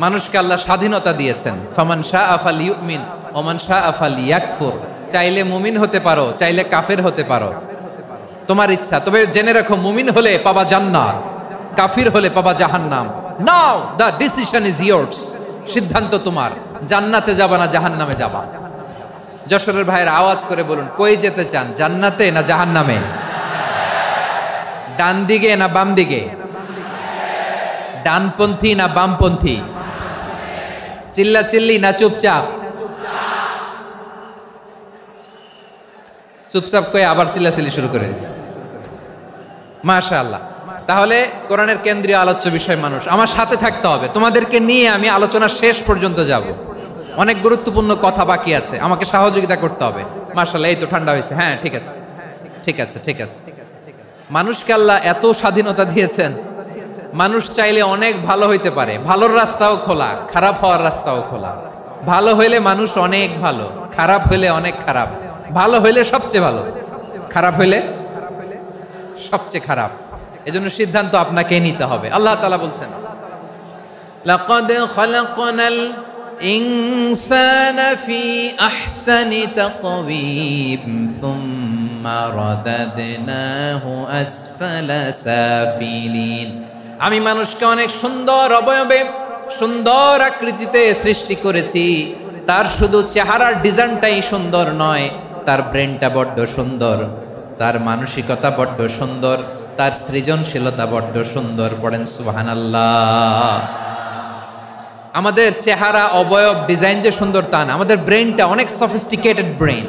মানুষকে আল্লাহ স্বাধীনতা দিয়েছেন। ফামান শাআ ফালইউমিন ওয়া মান শাআ ফালইয়াকফুর। চাইলে মুমিন হতে পারো, চাইলে কাফের হতে পারো, তোমার ইচ্ছা। তবে জেনে রাখো, মুমিন হলে পাবা জান্নাত, কাফির হলে পাবা জাহান্নাম। নাও দ্য ডিসিশন ইজ ইয়ার্স। সিদ্ধান্ত তোমার, জান্নাতে যাবা না জাহান্নামে যাবা। যশোরের ভাইয়ের আওয়াজ করে বলুন, কই যেতে চান, জান্নাতে না জাহান্নামে? ডান দিকে না বাম দিকে? ডানপন্থী না বামপন্থী? চিল্লা চিল্লি না চুপচাপ? চুপচাপ কয়ে আবার চিল্লাচিল্লি শুরু করে দিচ্ছে। মাশাআল্লাহ। তাহলে কোরআনের কেন্দ্রীয় আলোচ্য বিষয় মানুষ। আমার সাথে থাকতে হবে, তোমাদেরকে নিয়ে আমি আলোচনা শেষ পর্যন্ত যাব। অনেক গুরুত্বপূর্ণ কথা বাকি আছে, আমাকে সহযোগিতা করতে হবে। মাশাআল্লাহ, এই তো ঠান্ডা হয়েছে। হ্যাঁ, ঠিক আছে ঠিক আছে ঠিক আছে। মানুষকে আল্লাহ এত স্বাধীনতা দিয়েছেন, মানুষ চাইলে অনেক ভালো হইতে পারে। ভালোর রাস্তাও খোলা, খারাপ হওয়ার রাস্তাও খোলা। ভালো হইলে মানুষ অনেক ভালো, খারাপ হইলে অনেক খারাপ। ভালো হইলে সবচেয়ে ভালো, খারাপ হইলে সবচেয়ে খারাপ। এজন্য সিদ্ধান্ত আপনাকে নিতে হবে। আল্লাহ তাআলা বলছেন, লাকাদ খালাকনাল ইনসানা ফি আহসানি তাকওয়িম সুম্মা রাদাদনাহু আসফালা সাফিলিন। আমি মানুষকে অনেক সুন্দর অবয়বে, সুন্দর আকৃতিতে সৃষ্টি করেছি। তার শুধু চেহারার ডিজাইনটাই সুন্দর নয়, তার ব্রেনটা বড্ড সুন্দর, তার মানসিকতা বড্ড সুন্দর, তার সৃজনশীলতা বড্ড সুন্দর। পড়েন সুবহানাল্লাহ। আমাদের চেহারা, অবয়ব, ডিজাইন যে সুন্দর তা না, আমাদের ব্রেনটা অনেক সফিস্টিকেটেড ব্রেন,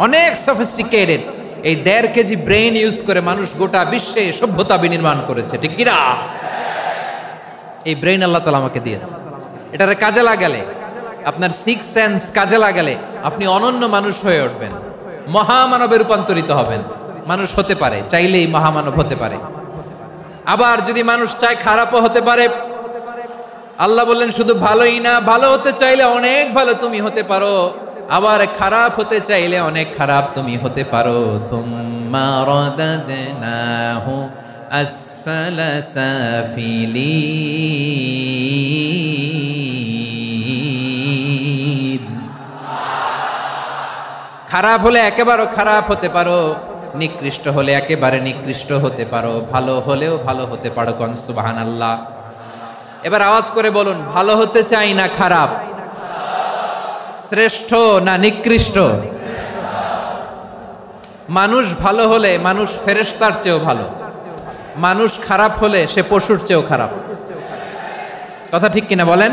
অনেক সফিস্টিকেটেড। এই 1.5 কেজি ব্রেন ইউজ করে মানুষ গোটা বিশ্বে সভ্যতা বিনির্মাণ করেছে, ঠিক কিনা? এই ব্রেন আল্লাহ তাআলা আমাকে দিয়েছে। এটারে কাজে লাগালে, আপনার 6 সেন্স কাজে লাগালে আপনি অনন্য মানুষ হয়ে উঠবেন, মহামানবে রূপান্তরিত হবেন। মানুষ হতে পারে, চাইলেই মহামানব হতে পারে। আবার যদি মানুষ চায় খারাপও হতে পারে। আল্লাহ বললেন শুধু ভালোই না, ভালো হতে চাইলে অনেক ভালো তুমি হতে পারো, আবার খারাপ হতে চাইলে অনেক খারাপ তুমি হতে পারো। সুম্মা রাদাদনাহু আসফালা সাফিলিন। খারাপ হলে একেবারে খারাপ হতে পারো, নিকৃষ্ট হলে একেবারে নিকৃষ্ট হতে পারো, ভালো হলেও ভালো হতে পারো। কোন সুবহানাল্লাহ। এবার আওয়াজ করে বলুন, ভালো হতে চাই না খারাপ? শ্রেষ্ঠ না নিকৃষ্ট? মানুষ ভালো হলে মানুষ ফেরেশতার চেয়েও ভালো, মানুষ খারাপ হলে সে পশুর চেয়েও খারাপ। কথা ঠিক কিনা বলেন?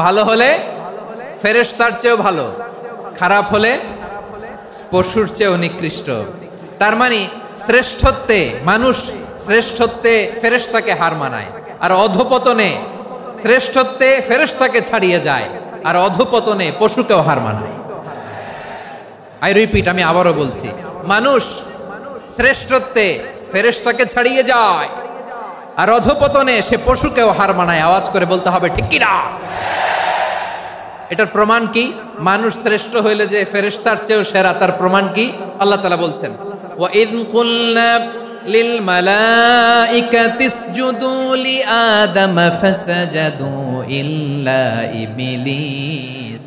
ভালো হলে ফেরেশতার চেয়েও ভালো, খারাপ হলে পশুর চেয়েও নিকৃষ্ট। তার মানে শ্রেষ্ঠত্বে মানুষ, শ্রেষ্ঠত্বে ফেরেশতাকে হার মানায়, আর অধপতনে শ্রেষ্ঠত্বে ফেরেশতাকে ছাড়িয়ে যায়, আর অধপতনে পশুকেও হার মানায়। আই রিপিট, আমি আবারও বলছি, মানুষ শ্রেষ্ঠত্বে ফেরেশতাকে ছাড়িয়ে যায়, আর অধপতনে সে পশুকেও হার মানায়। আওয়াজ করে বলতে হবে ঠিক কিনা? এটার প্রমাণ কি? মানুষ শ্রেষ্ঠ হইলে যে ফেরেশতার চেয়েও সেরা, তার প্রমাণ কি? আল্লাহ তাআলা বলছেন, ওয়া ইয কুলনা লিল মালাইকাতি ইসজুদু লি আদম ফাসাজাদু ইল্লা ইবলিস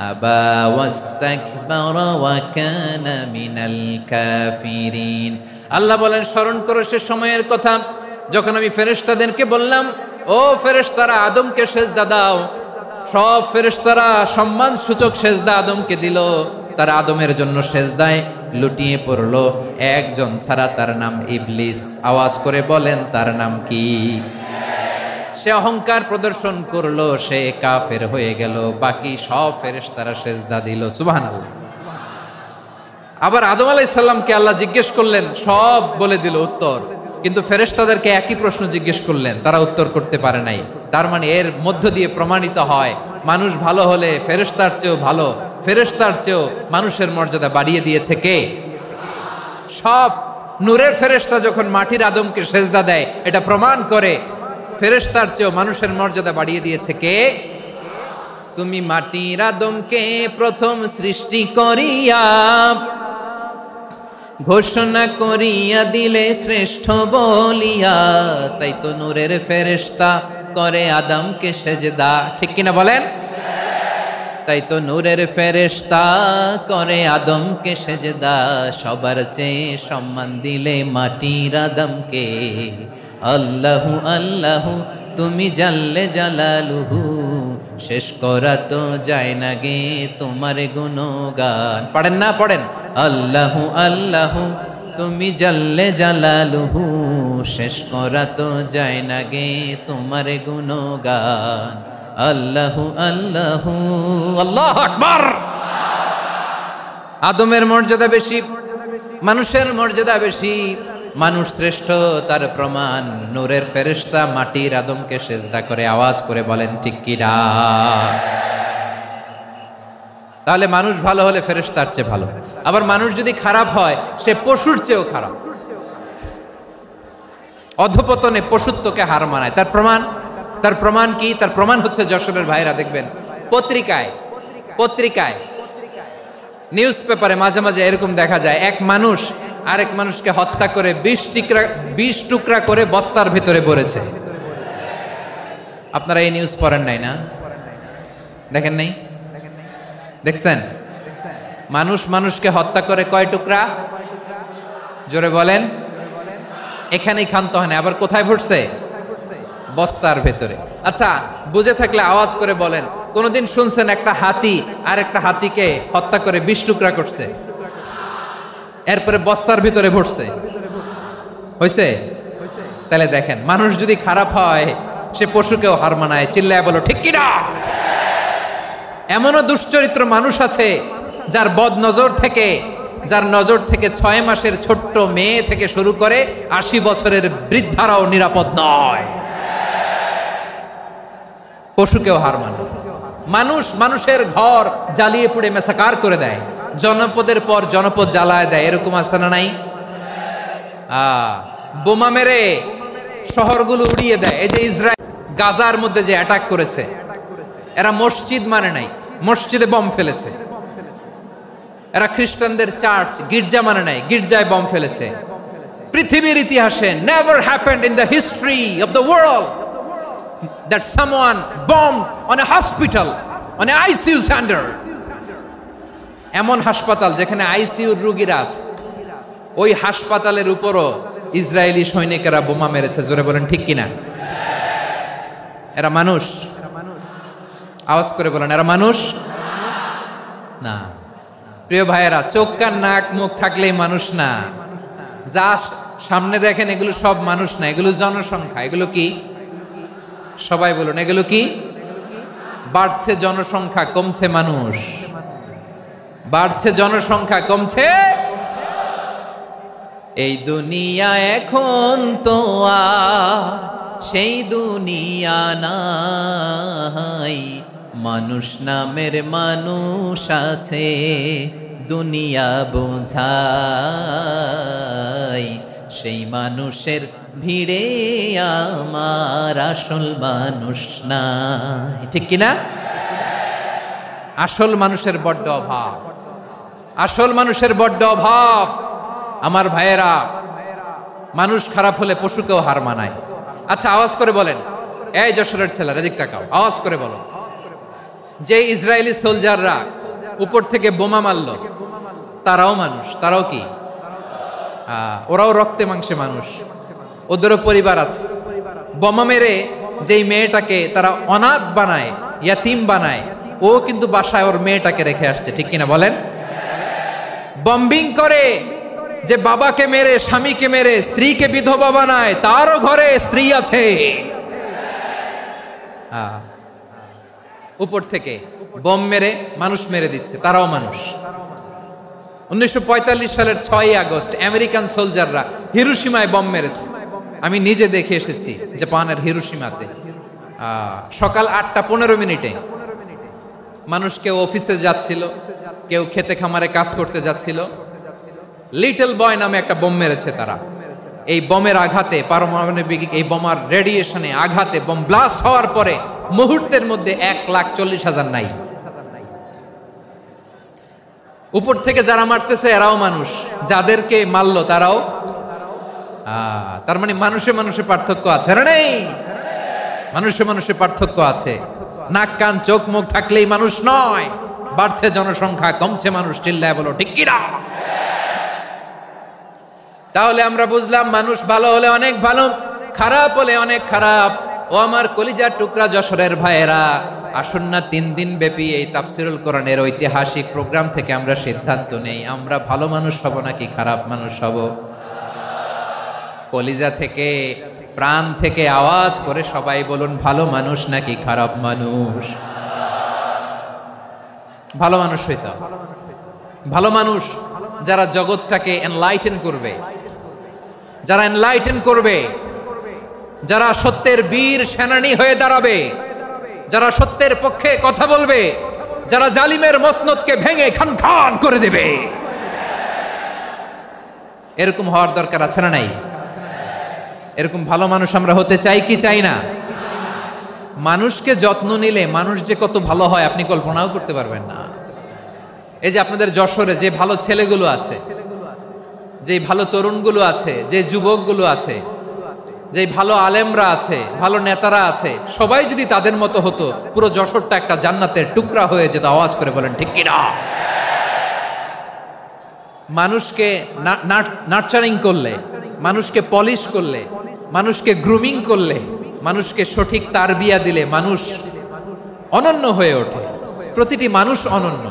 আবা ওয়াস্তাকবারা ওয়া কানা মিনাল কাফিরিন। আল্লাহ বলেন, স্মরণ করো সে সময়ের কথা যখন আমি ফেরেশতাদেরকে বললাম, ও ফেরেশতারা আদমকে সেজদা দাও। সব ফেরেশতারা সম্মান সূচক সেজদা আদমকে দিল, তারা আদমের জন্য সেজদায় লুটিয়ে পড়লো, একজন ছাড়া, তার নাম ইবলিস। আওয়াজ করে বলেন তার নাম কি? সে অহংকার প্রদর্শন করলো, সে কাফের হয়ে গেল, বাকি সব ফেরেশতারা সেজদা দিল। সুবহানাল্লাহ। আবার আদম আলাইহিস সালামকে আল্লাহ জিজ্ঞেস করলেন, সব বলে দিল উত্তর, কিন্তু ফেরেশতাদেরকে একই প্রশ্ন জিজ্ঞেস করলেন, তারা উত্তর করতে পারে নাই। তার মানে এর মধ্য দিয়ে প্রমাণিত হয়, মানুষ ভালো হলে ফেরেশতার চেয়েও ভালো, ফেরেশতার চেয়েও মানুষের মর্যাদা বাড়িয়ে দিয়েছে কে? সব নূরের ফেরেশতা যখন মাটির আদমকে সেজদা দেয়, এটা প্রমাণ করে ফেরেশতার চেয়েও মানুষের মর্যাদা বাড়িয়ে দিয়েছে কে? তুমি মাটির আদমকে প্রথম সৃষ্টি করিয়া ঘোষণা করিয়া দিলে শ্রেষ্ঠ বলিয়া, তাই তো নূরের ফেরেশতা করে আদমকে সেজদা। ঠিক কিনা বলেন? তাই তো নূরের ফেরেশতা করে আদমকে সেজদা, সবার চেয়ে সম্মান দিলে মাটির আদমকে। আল্লাহু আল্লাহু তুমি জাল্লে জালালুহু, শেষ করা তো যায় না গে তোমার গুণগান। পড়েন না? পড়েন। আল্লাহু আল্লাহু তুমি জাল্লে জালালুহু, শেষ করা তো যায় না গে তোমার গুণগান। আল্লাহু আল্লাহু। আল্লাহু আকবার। আদমের মর্যাদা বেশি, মানুষের মর্যাদা বেশি, মানুষ শ্রেষ্ঠ, তার প্রমাণ নূরের ফেরেশতা মাটির আদমকে সেজদা করে। আওয়াজ করে বলেন ঠিক কিনা? তাহলে মানুষ ভালো হলে ফেরেশতার চেয়ে ভালো, আবার মানুষ যদি খারাপ হয় সে পশুর চেয়েও খারাপ, অধপতনে পশুত্বকে হার মানায়। তার প্রমাণ, তার প্রমাণ কি? তার প্রমাণ হচ্ছে যশোরের ভাইরা দেখবেন পত্রিকায় নিউজ পেপারে মাঝে মাঝে এরকম দেখা যায়, এক মানুষ আরেক মানুষকে হত্যা করে 20 টুকরা করে বস্তার ভিতরে ভরেছে। আপনারা এই নিউজ পড়েন নাই না? দেখেন নাই? দেখছেন? মানুষ মানুষকে হত্যা করে কয় টুকরা? জোরে বলেন। এখানেই ক্ষান্ত হয় না, আবার কোথায় ভরছে? বস্তার ভেতরে। আচ্ছা, বুঝে থাকলে আওয়াজ করে বলেন, কোনদিন শুনছেন একটা হাতি আর একটা হাতিকে হত্যা করে 20 টুকরা করছে, এরপরে বস্তার ভিতরে ভরছে? হইছে? তাহলে দেখেন, মানুষ যদি খারাপ হয় সে পশুকেও হার মানায়। চিল্লায় বলো ঠিক কিনা? এমনও দুশ্চরিত্র মানুষ আছে যার বদ নজর থেকে যার নজর থেকে 6 মাসের ছোট্ট মেয়ে থেকে শুরু করে 80 বছরের বৃদ্ধারাও নিরাপদ নয়। পশুকেও হার মানে। মানুষের ঘর জ্বালিয়ে পুড়ে মেসাকার করে দেয়, জনপদের পর জনপদ জ্বালায় দেয়, এরকম আছে না নাই? বোমা মেরে শহরগুলো উড়িয়ে দেয়। এই যে ইসরায়েল গাজার মধ্যে যে অ্যাটাক করেছে, এরা মসজিদ মানে নাই, মসজিদে বম ফেলেছে। এরা খ্রিস্টানদের চার্চ গির্জা মানে নাই, গির্জায় বম ফেলেছে। পৃথিবীর ইতিহাসে never happened in the history of the world that someone bombed on a hospital, on a ICU center. এমন হাসপাতাল যেখানে আইসিইউ রোগীরা আছে, ওই হাসপাতালের উপরও ইসরায়েলি সৈনিকেরা বোমা মেরেছে। জোরে বলেন ঠিক কিনা? এরা মানুষ? আওয়াজ করে বলেন, এরা মানুষ না। প্রিয় ভাইয়েরা, চোখ কান নাক মুখ থাকলেই মানুষ না। যা সামনে দেখেন এগুলো সব মানুষ না, এগুলো জনসংখ্যা। এগুলো কি? সবাই বলুন, এগুলো কি? বাড়ছে জনসংখ্যা, কমছে মানুষ। বাড়ছে জনসংখ্যা, কমছে। এই দুনিয়া এখন তো আর সেই দুনিয়া নাই, মানুষ নামের মানুষ আছে, দুনিয়া বোঝাই। সেই মানুষের ভিড়ে আমার আসল মানুষ নাই। ঠিক কিনা? আসল মানুষের বড্ড অভাব, আসল মানুষের বড্ড অভাব। আমার ভাইয়েরা, মানুষ খারাপ হলে পশুকেও হার মানায়। আচ্ছা, আওয়াজ করে বলেন, এই যশোরের ছেলেরা এদিক তাকাও, আওয়াজ করে বলো, যে ইসরায়েলি সোলজাররা উপর থেকে বোমা মারল, তারাও মানুষ? তারাও কি? ওরাও রক্তে মাংসে মানুষ, ওদেরও পরিবার আছে। বোমা মেরে যেই মেয়েটাকে তারা অনাথ বানায়, ইয়াতিম বানায়, ও কিন্তু বাসায় ওর মেয়েটাকে রেখে আসছে। ঠিক কিনা বলেন? বম্বিং করে যে বাবাকে মেরে, স্বামীকে মেরে স্ত্রীকে বিধবা বানায়, তারও ঘরে স্ত্রী আছে। উপর থেকে বম মেরে মানুষ মেরে দিচ্ছে, তারাও মানুষ। 1945 সালের 6ই আগস্ট আমেরিকান সোলজাররা হিরোশিমায় বম মেরেছে। আমি নিজে দেখে এসেছি জাপানের হিরোশিমাতে। সকাল 8:15 মানুষ কেউ অফিসে যাচ্ছিল, কেউ খেতে খামারে কাজ করতে যাচ্ছিল। লিটল বয় নামে একটা বোম মেরেছে তারা। এই বোমের আঘাতে, পারমাণবিক এই বোমার রেডিয়েশনে আঘাতে বোম ব্লাস্ট হওয়ার পরে মুহূর্তের মধ্যে 1,40,000 নাই। উপর থেকে যারা মারতেছে এরাও মানুষ, যাদেরকে মারলো তারাও। তার মানে মানুষে মানুষে পার্থক্য আছে না? নেই? মানুষে মানুষে পার্থক্য আছে। নাক কান চোখ মুখ থাকলেই মানুষ নয়। বাড়ছে জনসংখ্যা, কমছে মানুষ। চিল্লায় বলো ঠিক কিনা? তাহলে আমরা বুঝলাম, মানুষ ভালো হলে অনেক ভালো, খারাপ হলে অনেক খারাপ। ও আমার কলিজার টুকরা যশোরের ভাইয়েরা, আসুন না 3 দিন ব্যাপী এই তাফসিরুল কোরআনের ঐতিহাসিক প্রোগ্রাম থেকে আমরা সিদ্ধান্ত নেই, আমরা ভালো মানুষ হব নাকি খারাপ মানুষ হব। কলিজা থেকে, প্রাণ থেকে আওয়াজ করে সবাই বলুন, ভালো মানুষ নাকি খারাপ মানুষ? ভালো মানুষ হইতে হবে। ভালো মানুষ যারা জগৎটাকে এনলাইটেন করবে, যারা এনলাইটেন করবে, যারা সত্যের বীর সেনানী হয়ে দাঁড়াবে, যারা সত্যের পক্ষে কথা বলবে, যারা জালিমের মসনদকে ভেঙে খান খান করে দেবে। এরকম হওয়ার দরকার আছে না নাই? এরকম ভালো মানুষ আমরা হতে চাই কি চাই না? মানুষকে যত্ন নিলে মানুষ যে কত ভালো হয় আপনি কল্পনাও করতে পারবেন না। এই যে আপনাদের যশোরে যে ভালো ছেলেগুলো আছে, যে ভালো তরুণগুলো আছে, যে যুবকগুলো আছে, যে ভালো আলেমরা আছে, ভালো নেতারা আছে, সবাই যদি তাদের মতো হতো, পুরো যশোরটা একটা জান্নাতের টুকরা হয়ে যেত। আওয়াজ করে বলেন ঠিক কিনা? মানুষকে নার্চারিং করলে, মানুষকে পলিশ করলে, মানুষকে গ্রুমিং করলে, মানুষকে সঠিক তারবিয়া দিলে মানুষ অনন্য হয়ে ওঠে। প্রতিটি মানুষ অনন্য।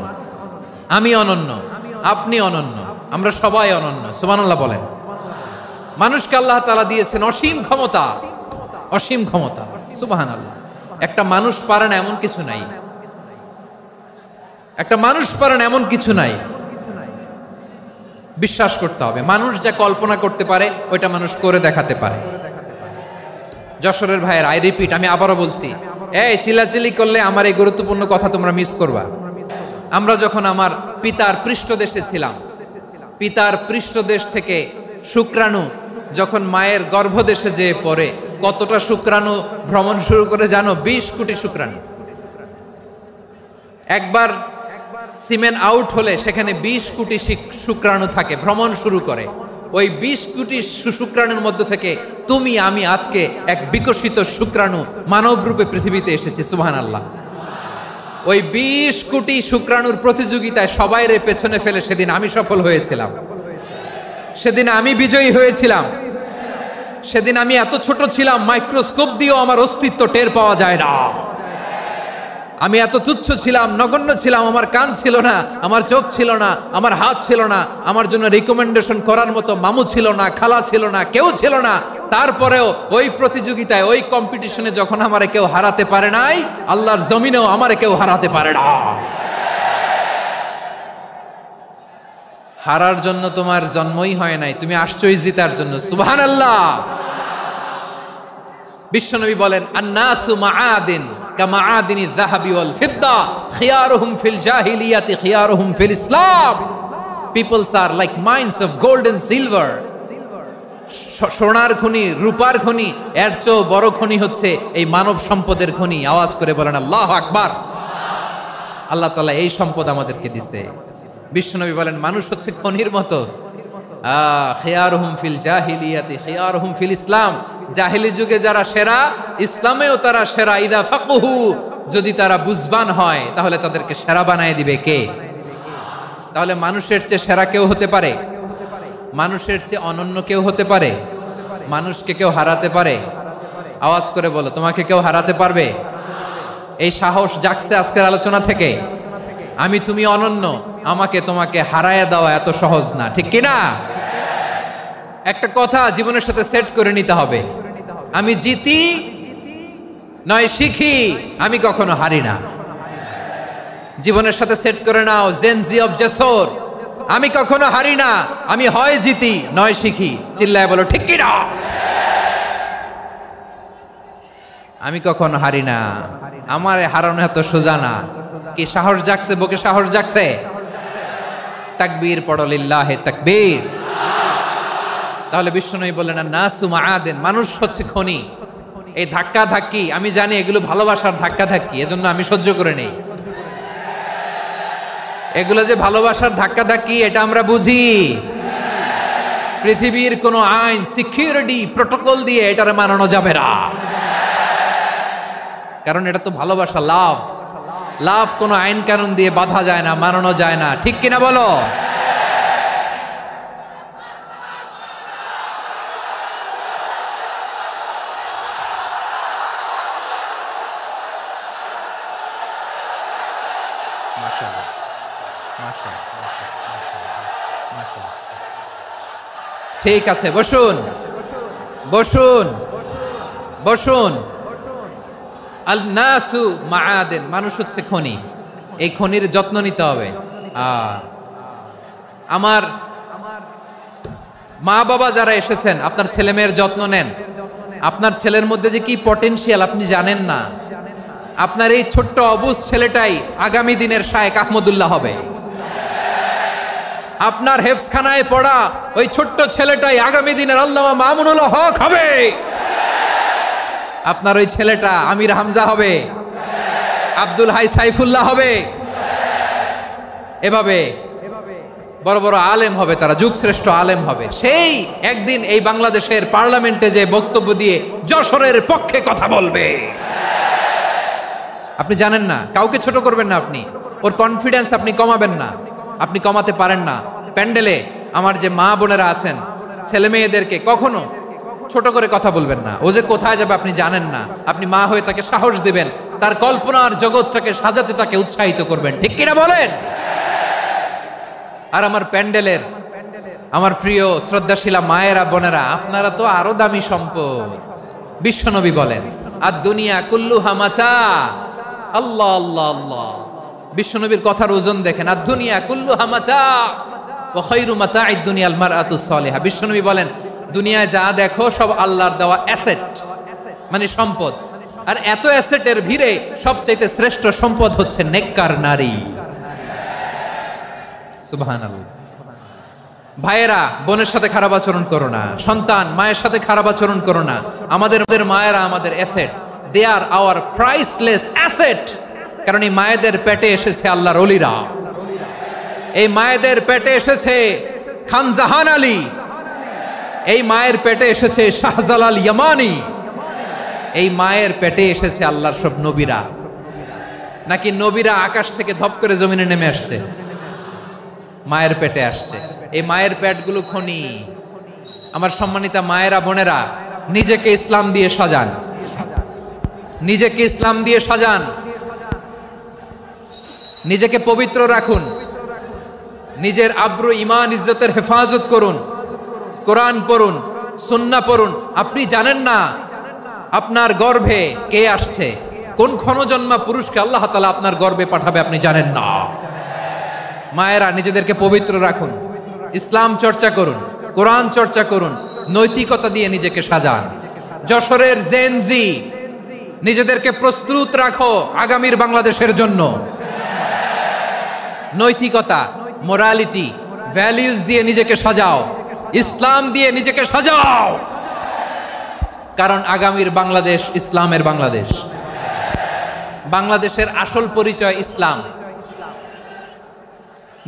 আমি অনন্য, আপনি অনন্য, আমরা সবাই অনন্য। সুবহানাল্লাহ বলেন। মানুষকে আল্লাহ তাআলা দিয়েছেন অসীম ক্ষমতা, অসীম ক্ষমতা। সুবহানাল্লাহ। একটা মানুষ পারে না এমন কিছু নাই, একটা মানুষ পারে না এমন কিছু নাই। বিশ্বাস করতে হবে, মানুষ যা কল্পনা করতে পারে ওইটা মানুষ করে দেখাতে পারে। যশোরের ভাইয়ের, আই রিপিট, আমি আবারও বলছি, এই চিল্লাচিল্লি করলে আমার এই গুরুত্বপূর্ণ কথা তোমরা মিস করবা। আমরা যখন আমার পিতার পৃষ্ঠদেশে ছিলাম, পিতার পৃষ্ঠদেশ থেকে শুক্রাণু যখন মায়ের গর্ভদেশে যেয়ে পড়ে, কতটা শুক্রাণু ভ্রমণ শুরু করে জানো? 20 কোটি শুক্রাণু। একবার সিমেন আউট হলে সেখানে 20 কোটি শুক্রাণু থাকে, ভ্রমণ শুরু করে। ওই 20 কোটি শুক্রাণুর মধ্য থেকে তুমি আমি আজকে এক বিকশিত শুক্রাণু মানব রূপে পৃথিবীতে এসেছি। সুবহানাল্লাহ। ওই 20 কোটি শুক্রাণুর প্রতিযোগিতায় সবাইরে পেছনে ফেলে সেদিন আমি সফল হয়েছিলাম, সেদিন আমি বিজয়ী হয়েছিলাম। সেদিন আমি এত ছোট ছিলাম, মাইক্রোস্কোপ দিয়েও আমার অস্তিত্ব টের পাওয়া যায় না। আমি এত তুচ্ছ ছিলাম, নগণ্য ছিলাম, আমার কান ছিল না, আমার চোখ ছিল না, আমার হাত ছিল না, আমার জন্য রিকমেন্ডেশন করার মতো মামু ছিল না, খালা ছিল না, কেউ ছিল না। তারপরেও ওই প্রতিযোগিতায়, ওই কম্পিটিশনে যখন আমারে কেউ হারাতে পারে নাই, আল্লাহর জমিনেও আমারে কেউ হারাতে পারে না। হারার জন্য তোমার জন্মই হয় নাই, তুমি আসছই জিতার জন্য। সুবহানাল্লাহ। বিশ্বনবী বলেন, আন্নাসু মাআদিন কামাআদিনি যাহাবি ওয়াল ফিদ্দা খিয়ারুহুম ফিল জাহিলিয়াতি খিয়ারুহুম ফিল ইসলাম। Peoples are like mines of gold and silver. সোনার খনি, রূপার খনি, এর চেয়েও বড় খনি হচ্ছে এই মানব সম্পদের খনি। আওয়াজ করে বলেন আল্লাহু আকবার। আল্লাহ তাআলা এই সম্পদ আমাদেরকে দিয়েছে। বিশ্বনবী বলেন, মানুষ হচ্ছে খনির মতো। খিয়ারুহুম ফিল জাহিলিয়াতি খিয়ারুহুম ফিল ইসলাম। জাহিলি যুগে যারা সেরা, ইসলামেও তারা সেরা। ইদা ফাকুহু, যদি তারা বুঝবান হয় তাহলে তাদেরকে সেরা বানায় দিবে কে? তাহলে মানুষের চেয়ে সেরা কেউ হতে পারে? মানুষের চেয়ে অনন্য কেউ হতে পারে? মানুষকে কেউ হারাতে পারে? আওয়াজ করে বলো, তোমাকে কেউ হারাতে পারবে? এই সাহস জাগছে আজকের আলোচনা থেকে। আমি তুমি অনন্য, আমাকে তোমাকে হারায়া দেওয়া এত সহজ না, ঠিক কি না? একটা কথা জীবনের সাথে সেট করে নিতে হবে, আমি জিতি নয় শিখি, আমি কখনো হারি না। জীবনের সাথে সেট করে নাও, জেনজি অফ জেসর, আমি কখনো হারি না, আমি হয় জিতি নয় শিখি। চিল্লায় বলো ঠিক কি না? আমি কখনো হারি না, আমার হারানো এত সোজা না। কি সাহস জাগছে? বুকে সাহস জাগছে? তাকবীর পড়ো, লিল্লাহে তাকবীর। তাহলে বিশ্বনবী বললেন, নাসু মাআদিন, মানুষ হচ্ছে খনি। এই ধাক্কা ধাক্কি, আমি জানি এগুলো ভালোবাসার ধাক্কা ধাক্কি, এজন্য আমি সহ্য করে নেই। এগুলো যে ভালোবাসার ধাক্কা ধাক্কি, এটা আমরা বুঝি। পৃথিবীর কোনো আইন, সিকিউরিটি, প্রটোকল দিয়ে এটারে মানানো যাবে না, কারণ এটা তো ভালোবাসা, লাভ। লাভ কোনো আইন কানুন দিয়ে বাধা যায় না, মানানো যায় না, ঠিক কিনা বলো? ঠিক আছে, বসুন বসুন বসুন। আল নাসু মাআদিন, মানুষ হচ্ছে খনি। এই খনির যত্ন নিতে হবে। আমার মা বাবা যারা এসেছেন, আপনার ছেলে মেয়ের যত্ন নেন। আপনার ছেলের মধ্যে যে কি পটেনশিয়াল আপনি জানেন না। আপনার এই ছোট্ট অবুজ ছেলেটাই আগামী দিনের শায়েখ আহমদুল্লাহ হবে। আপনার হেফজখানায় পড়া ওই ছোট্ট ছেলেটাই আগামী দিনের আল্লামা মামুনুল হক হবে। আপনার ওই ছেলেটা আমির হামজা হবে, আব্দুল হাই সাইফুল্লাহ হবে। এভাবে বড় বড় আলেম হবে, তারা যুগশ্রেষ্ঠ আলেম হবে। সেই একদিন এই বাংলাদেশের পার্লামেন্টে যে বক্তব্য দিয়ে যশোরের পক্ষে কথা বলবে। আপনি জানেন না, কাউকে ছোট করবেন না আপনি। ওর কনফিডেন্স আপনি কমাবেন না, আপনি কমাতে পারেন না। প্যান্ডেলে আমার যে মা বোনেরা আছেন, ছেলে মেয়েদেরকে কখনো ছোট করে কথা বলবেন না। ও যে কোথায় যাবে আপনি জানেন না। আপনি মা হয়ে তাকে সাহস দিবেন, তার কল্পনার জগৎটাকে সাজাতে তাকে উৎসাহিত করবেন, ঠিক কিনা বলেন? আর আমার প্যান্ডেলের আমার প্রিয় শ্রদ্ধাশীলা মায়েরা বোনেরা, আপনারা তো আরো দামি সম্পদ। বিশ্বনবী বলেন, আর দুনিয়া কুল্লুহা মাতা। আল্লাহ আল্লাহ আল্লাহ। বিশ্বনবীর কথার ওজন দেখেন, আর দুনিয়া কুল্লুহা মাতা ওয়া খায়রু মাতা'আদ দুনিয়াল মারআতুস সালিহা। বিশ্বনবী বলেন, দুনিয়ায় যা দেখো সব আল্লাহর দেওয়া অ্যাসেট, মানে সম্পদ। আর এত অ্যাসেটের ভিড়ে সবচাইতে শ্রেষ্ঠ সম্পদ হচ্ছে নেককার নারী। সুবহানাল্লাহ। ভাইয়েরা, বোনের সাথে খারাপ আচরণ করো না। সন্তান, মায়ের সাথে খারাপ আচরণ করো না। আমাদের মায়েরা আমাদের asset, they are our priceless asset. কারণ এই মায়েদের পেটে এসেছে আল্লাহর ওলিরা, এই মায়েদের পেটে এসেছে খান জাহান আলী, এই মায়ের পেটে এসেছে শাহজালাল ইয়ামানি, এই মায়ের পেটে এসেছে আল্লাহর সব নবীরা। নাকি নবীরা আকাশ থেকে ধপ করে জমিনে নেমে আসছে? মায়ের পেটে আসছে। এই মায়ের পেটগুলো খনি। আমার সম্মানিতা মায়েরা, বোনেরা, নিজেকে ইসলাম দিয়ে সাজান, নিজেকে ইসলাম দিয়ে সাজান, নিজেকে পবিত্র রাখুন, নিজের আব্রু ইমান ইজ্জতের হেফাজত করুন, কোরআন পড়ুন, সুন্নাহ পড়ুন। আপনি জানেন না আপনার গর্ভে কে আসছে, কোন ক্ষণজন্মা পুরুষকে আল্লাহ তাআলা আপনার গর্ভে পাঠাবে, আপনি জানেন না। মায়েরা, নিজেদেরকে পবিত্র রাখুন, ইসলাম চর্চা করুন, কোরআন চর্চা করুন, নৈতিকতা দিয়ে নিজেকে সাজান। যশোরের জেনজি, নিজেদেরকে প্রস্তুত রাখো আগামীর বাংলাদেশের জন্য। নৈতিকতা, মোরালিটি, ভ্যালিউজ দিয়ে নিজেকে সাজাও, ইসলাম দিয়ে নিজেকে সাজাও। কারণ আগামীর বাংলাদেশ ইসলামের বাংলাদেশ। বাংলাদেশের আসল পরিচয় ইসলাম।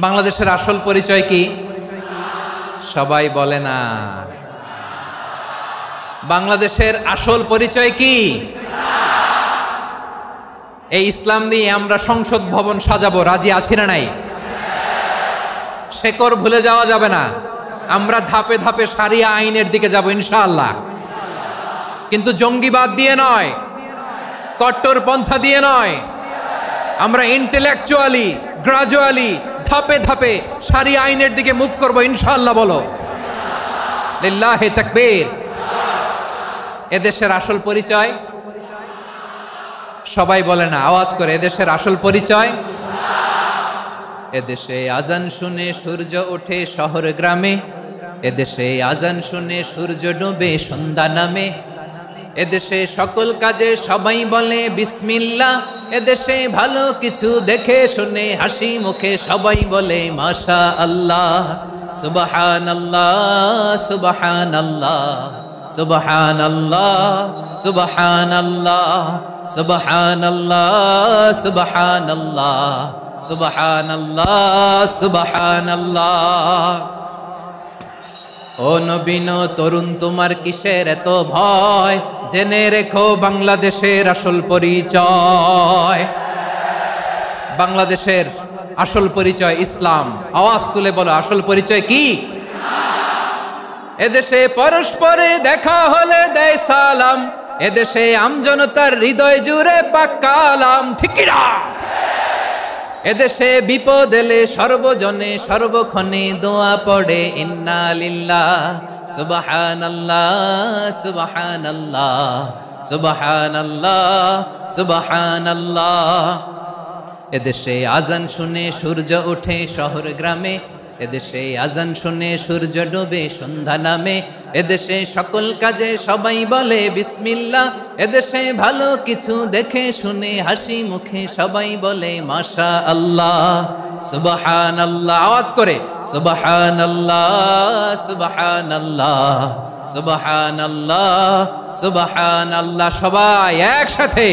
বাংলাদেশের আসল পরিচয় কি? সবাই বলে না। বাংলাদেশের আসল পরিচয় কি? এই ইসলাম নিয়ে আমরা সংসদ ভবন সাজাবো, রাজি আছি না নাই? শেকড় ভুলে যাওয়া যাবে না। আমরা ধাপে ধাপে শারিয়া আইনের দিকে যাব ইনশাআল্লাহ, কিন্তু জঙ্গিবাদ দিয়ে নয়, কট্টরপন্থা দিয়ে নয়। আমরা ইন্টেলেকচুয়ালি, গ্রাজুয়ালি, ধাপে ধাপে শারিয়া আইনের দিকে মুভ করব ইনশাআল্লাহ। বলো লিল্লাহি তাকবীর। এদেশের আসল পরিচয় সবাই বলে না, আওয়াজ করে, এদেশের আসল পরিচয়। এদেশে আজান শুনে সূর্য ওঠে শহর গ্রামে, এদেশে আজান শুনে সূর্য ডুবে সন্ধ্যা নামে, এদেশে সকল কাজে সবাই বলে বিসমিল্লাহ, এদেশে ভালো কিছু দেখে শুনে হাসি মুখে সবাই বলে মাশা আল্লাহ। সুবহানাল্লাহ, সুবহানাল্লাহ, সুবহানাল্লাহ, সুবহানাল্লাহ, সুবহানাল্লাহ, সুবহানাল্লাহ, সুবহানাল্লাহ, সুবহানাল্লাহ। ও নবীন তরুণ, তোমার কিসের এত ভয়? জেনে রেখো বাংলাদেশের আসল পরিচয়। বাংলাদেশের আসল পরিচয় ইসলাম। আওয়াজ তুলে বলো, আসল পরিচয় কি? এদেশে পরস্পরে দেখা হলে দেয় সালাম, এদেশে আমজনতার হৃদয় জুড়ে পাক্কালাম। ঠিক কি না? এদেশে বিপদ এলে সর্বজনে সর্বক্ষণে দোয়া পড়ে ইন্না লিল্লাহ, সুবহানাল্লাহ, সুবহানাল্লাহ, সুবহানাল্লাহ, সুবহানাল্লাহ। এদেশে আজান শুনে সূর্য ওঠে শহর গ্রামে, এদেশে আজান শুনে সূর্য ডুবে সন্ধ্যা নামে, এদেশে সকল কাজে সবাই বলে বিসমিল্লাহ, এদেশে ভালো কিছু দেখে শুনে হাসি মুখে সবাই বলে মাশা আল্লাহ। সুবহানাল্লাহ, আওয়াজ করে সুবহানাল্লাহ, সুবহানাল্লাহ, সুবহানাল্লাহ, সুবহানাল্লাহ। সবাই একসাথে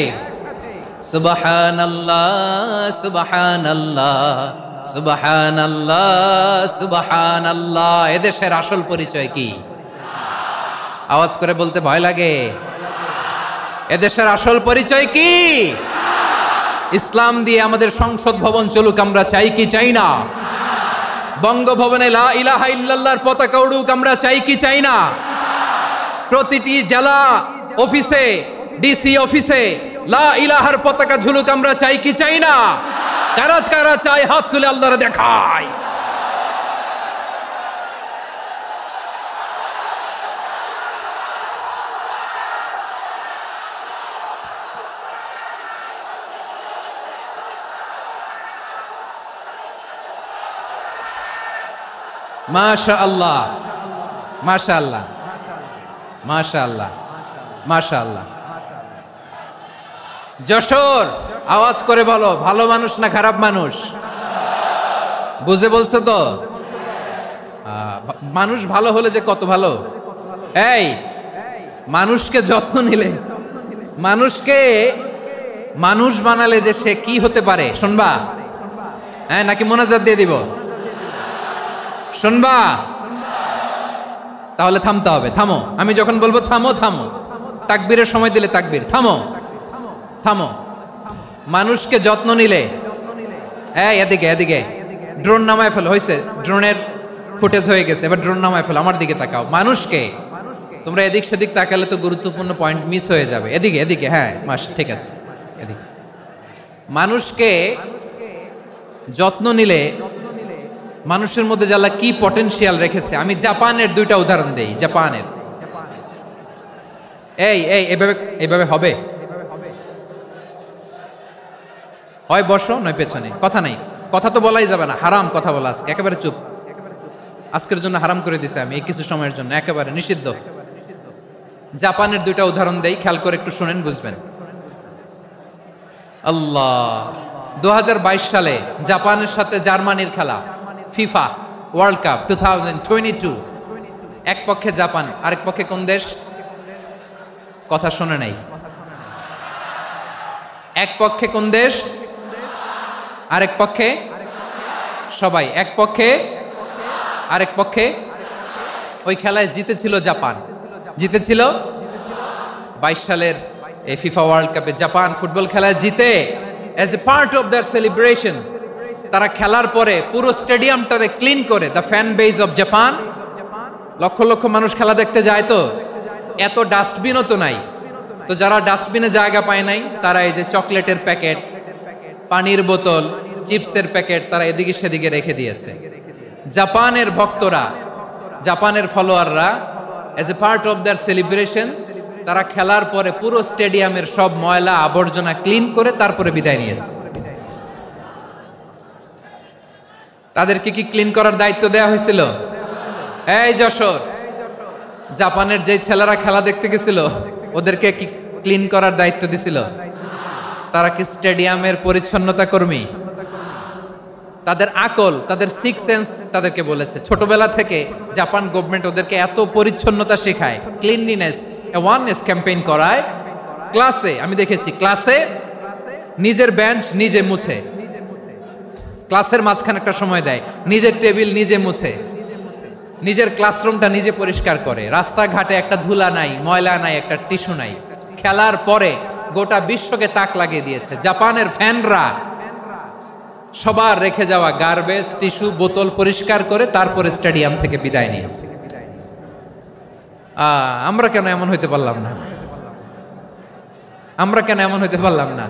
সুবহানাল্লাহ, সুবহানাল্লাহ, সুবহানাল্লাহ, সুবহানাল্লাহ। এদেশের আসল পরিচয় কি? আওয়াজ করে বলতে ভয় লাগে। এদেশের আসল পরিচয় কি? ইসলাম দিয়ে আমাদের সংসদ ভবন চলুক, আমরা চাই কি চাই না? বঙ্গভবনে লা ইলাহা ইল্লাল্লাহর পতাকা উড়ুক, আমরা চাই কি চাই না? প্রতিটি জেলা অফিসে, ডিসি অফিসে লা ইলাহার পতাকা ঝুলুক, আমরা চাই কি চাই না? কারা কারা চাই হাত তুলে আল্লাহরে দেখায়। মাশাআল্লাহ, মাশাআল্লাহ, মাশাআল্লাহ, মাশাআল্লাহ। যশোর, আওয়াজ করে বলো, ভালো মানুষ না খারাপ মানুষ? বুঝে বলছো তো? মানুষ ভালো হলে যে কত ভালো। এই মানুষকে যত্ন নিলে, মানুষকে মানুষ বানালে যে সে কি হতে পারে শুনবা? হ্যাঁ, নাকি মোনাজাত দিয়ে দিব? শুনবা? তাহলে থামতে হবে। থামো, আমি যখন বলবো থামো থামো, তাকবীরের সময় দিলে তাকবীর। থামো থামো। মানুষকে যত্ন নিলে, এই এদিকে এদিকে, ড্রোন নামায় ফেলো। হয়েছে, ড্রোনের ফুটেজ হয়ে গেছে, এবার ড্রোন নামায় ফেলো। আমার দিকে তাকাও। মানুষকে, তোমরা এদিক সেদিক তাকালে তো গুরুত্বপূর্ণ পয়েন্ট মিস হয়ে যাবে। এদিকে এদিকে, হ্যাঁ মাস, ঠিক আছে, এদিকে। মানুষকে যত্ন নিলে মানুষের মধ্যে যারা কি পটেনশিয়াল রেখেছে। আমি জাপানের দুইটা উদাহরণ দেই। জাপানের, এই এই এভাবে এভাবে হবে, হয় বসো নয় পেছনে, কথা নাই, কথা তো বলাই যাবে না, হারাম কথা বলা। আজকে একেবারে চুপ, আজকের জন্য হারাম করে দিছে আমি, এই কিছু সময়ের জন্য একেবারে নিষিদ্ধ। জাপানের দুইটা উদাহরণ দেই, খেয়াল করে একটু শুনেন, বুঝবেন। আল্লাহ, 2022 সালে জাপানের সাথে জার্মানির খেলা, ফিফা ওয়ার্ল্ড কাপ 2022। এক পক্ষে জাপান, আরেক পক্ষে কোন দেশ? কথা শোনে নাই। এক পক্ষে কোন দেশ, আরেক পক্ষে সবাই। এক পক্ষে, আরেক পক্ষে। ওই খেলায় জিতেছিল জাপান, জিতেছিল 22 সালের এই ফিফা ওয়ার্ল্ড কাপে। জাপান ফুটবল খেলায় জিতে, as a part of their celebration, তারা খেলার পরে পুরো স্টেডিয়ামটারে ক্লিন করে। The fan base of Japan, লক্ষ লক্ষ মানুষ খেলা দেখতে যায়, তো এত ডাস্টবিনও তো নাই। তো যারা ডাস্টবিনে জায়গা পায় নাই, তারা এই যে চকলেটের প্যাকেট, পানির বোতল, চিপসের প্যাকেট, তারা এদিকে সেদিকে রেখে দিয়েছে। জাপানের ভক্তরা, জাপানের ফলোয়াররা, as a part of their celebration, তারা খেলার পরে পুরো স্টেডিয়ামের সব ময়লা আবর্জনা ক্লিন করে তারপরে বিদায় নিয়েছে। তাদেরকে কি ক্লিন করার দায়িত্ব দেওয়া হয়েছিল? এই যশোর, জাপানের যে ছেলেরা খেলা দেখতে গেছিল, ওদেরকে কি ক্লিন করার দায়িত্ব দিছিল? তারা কি স্টেডিয়ামের পরিচ্ছন্নতা কর্মী? তাদের আকল, তাদের সিক্স সেন্স তাদেরকে বলেছে। ছোটবেলা থেকে জাপান গভর্নমেন্ট ওদেরকে এত পরিচ্ছন্নতা শেখায়, ক্লিনলিনেস অ্যাওয়ারনেস ক্যাম্পেইন করায়। ক্লাসে আমি দেখেছি, ক্লাসে নিজের বেঞ্চ নিজে মুছে, ক্লাসের মাঝখানে একটা সময় দেয়, নিজের টেবিল নিজে মুছে, নিজের ক্লাসরুমটা নিজে পরিষ্কার করে। রাস্তাঘাটে একটা ধুলা নাই, ময়লা নাই, একটা টিস্যু নাই। খেলার পরে গোটা বিশ্বকে তাক লাগিয়ে দিয়েছে। জাপানের ফ্যানরা সবার রেখে যাওয়া গার্বেজ, টিস্যু, বোতল পরিষ্কার করে তারপরে স্টেডিয়াম থেকে বিদায় নিয়েছে। আমরা কেন এমন হইতে পারলাম না? আমরা কেন এমন হইতে পারলাম না?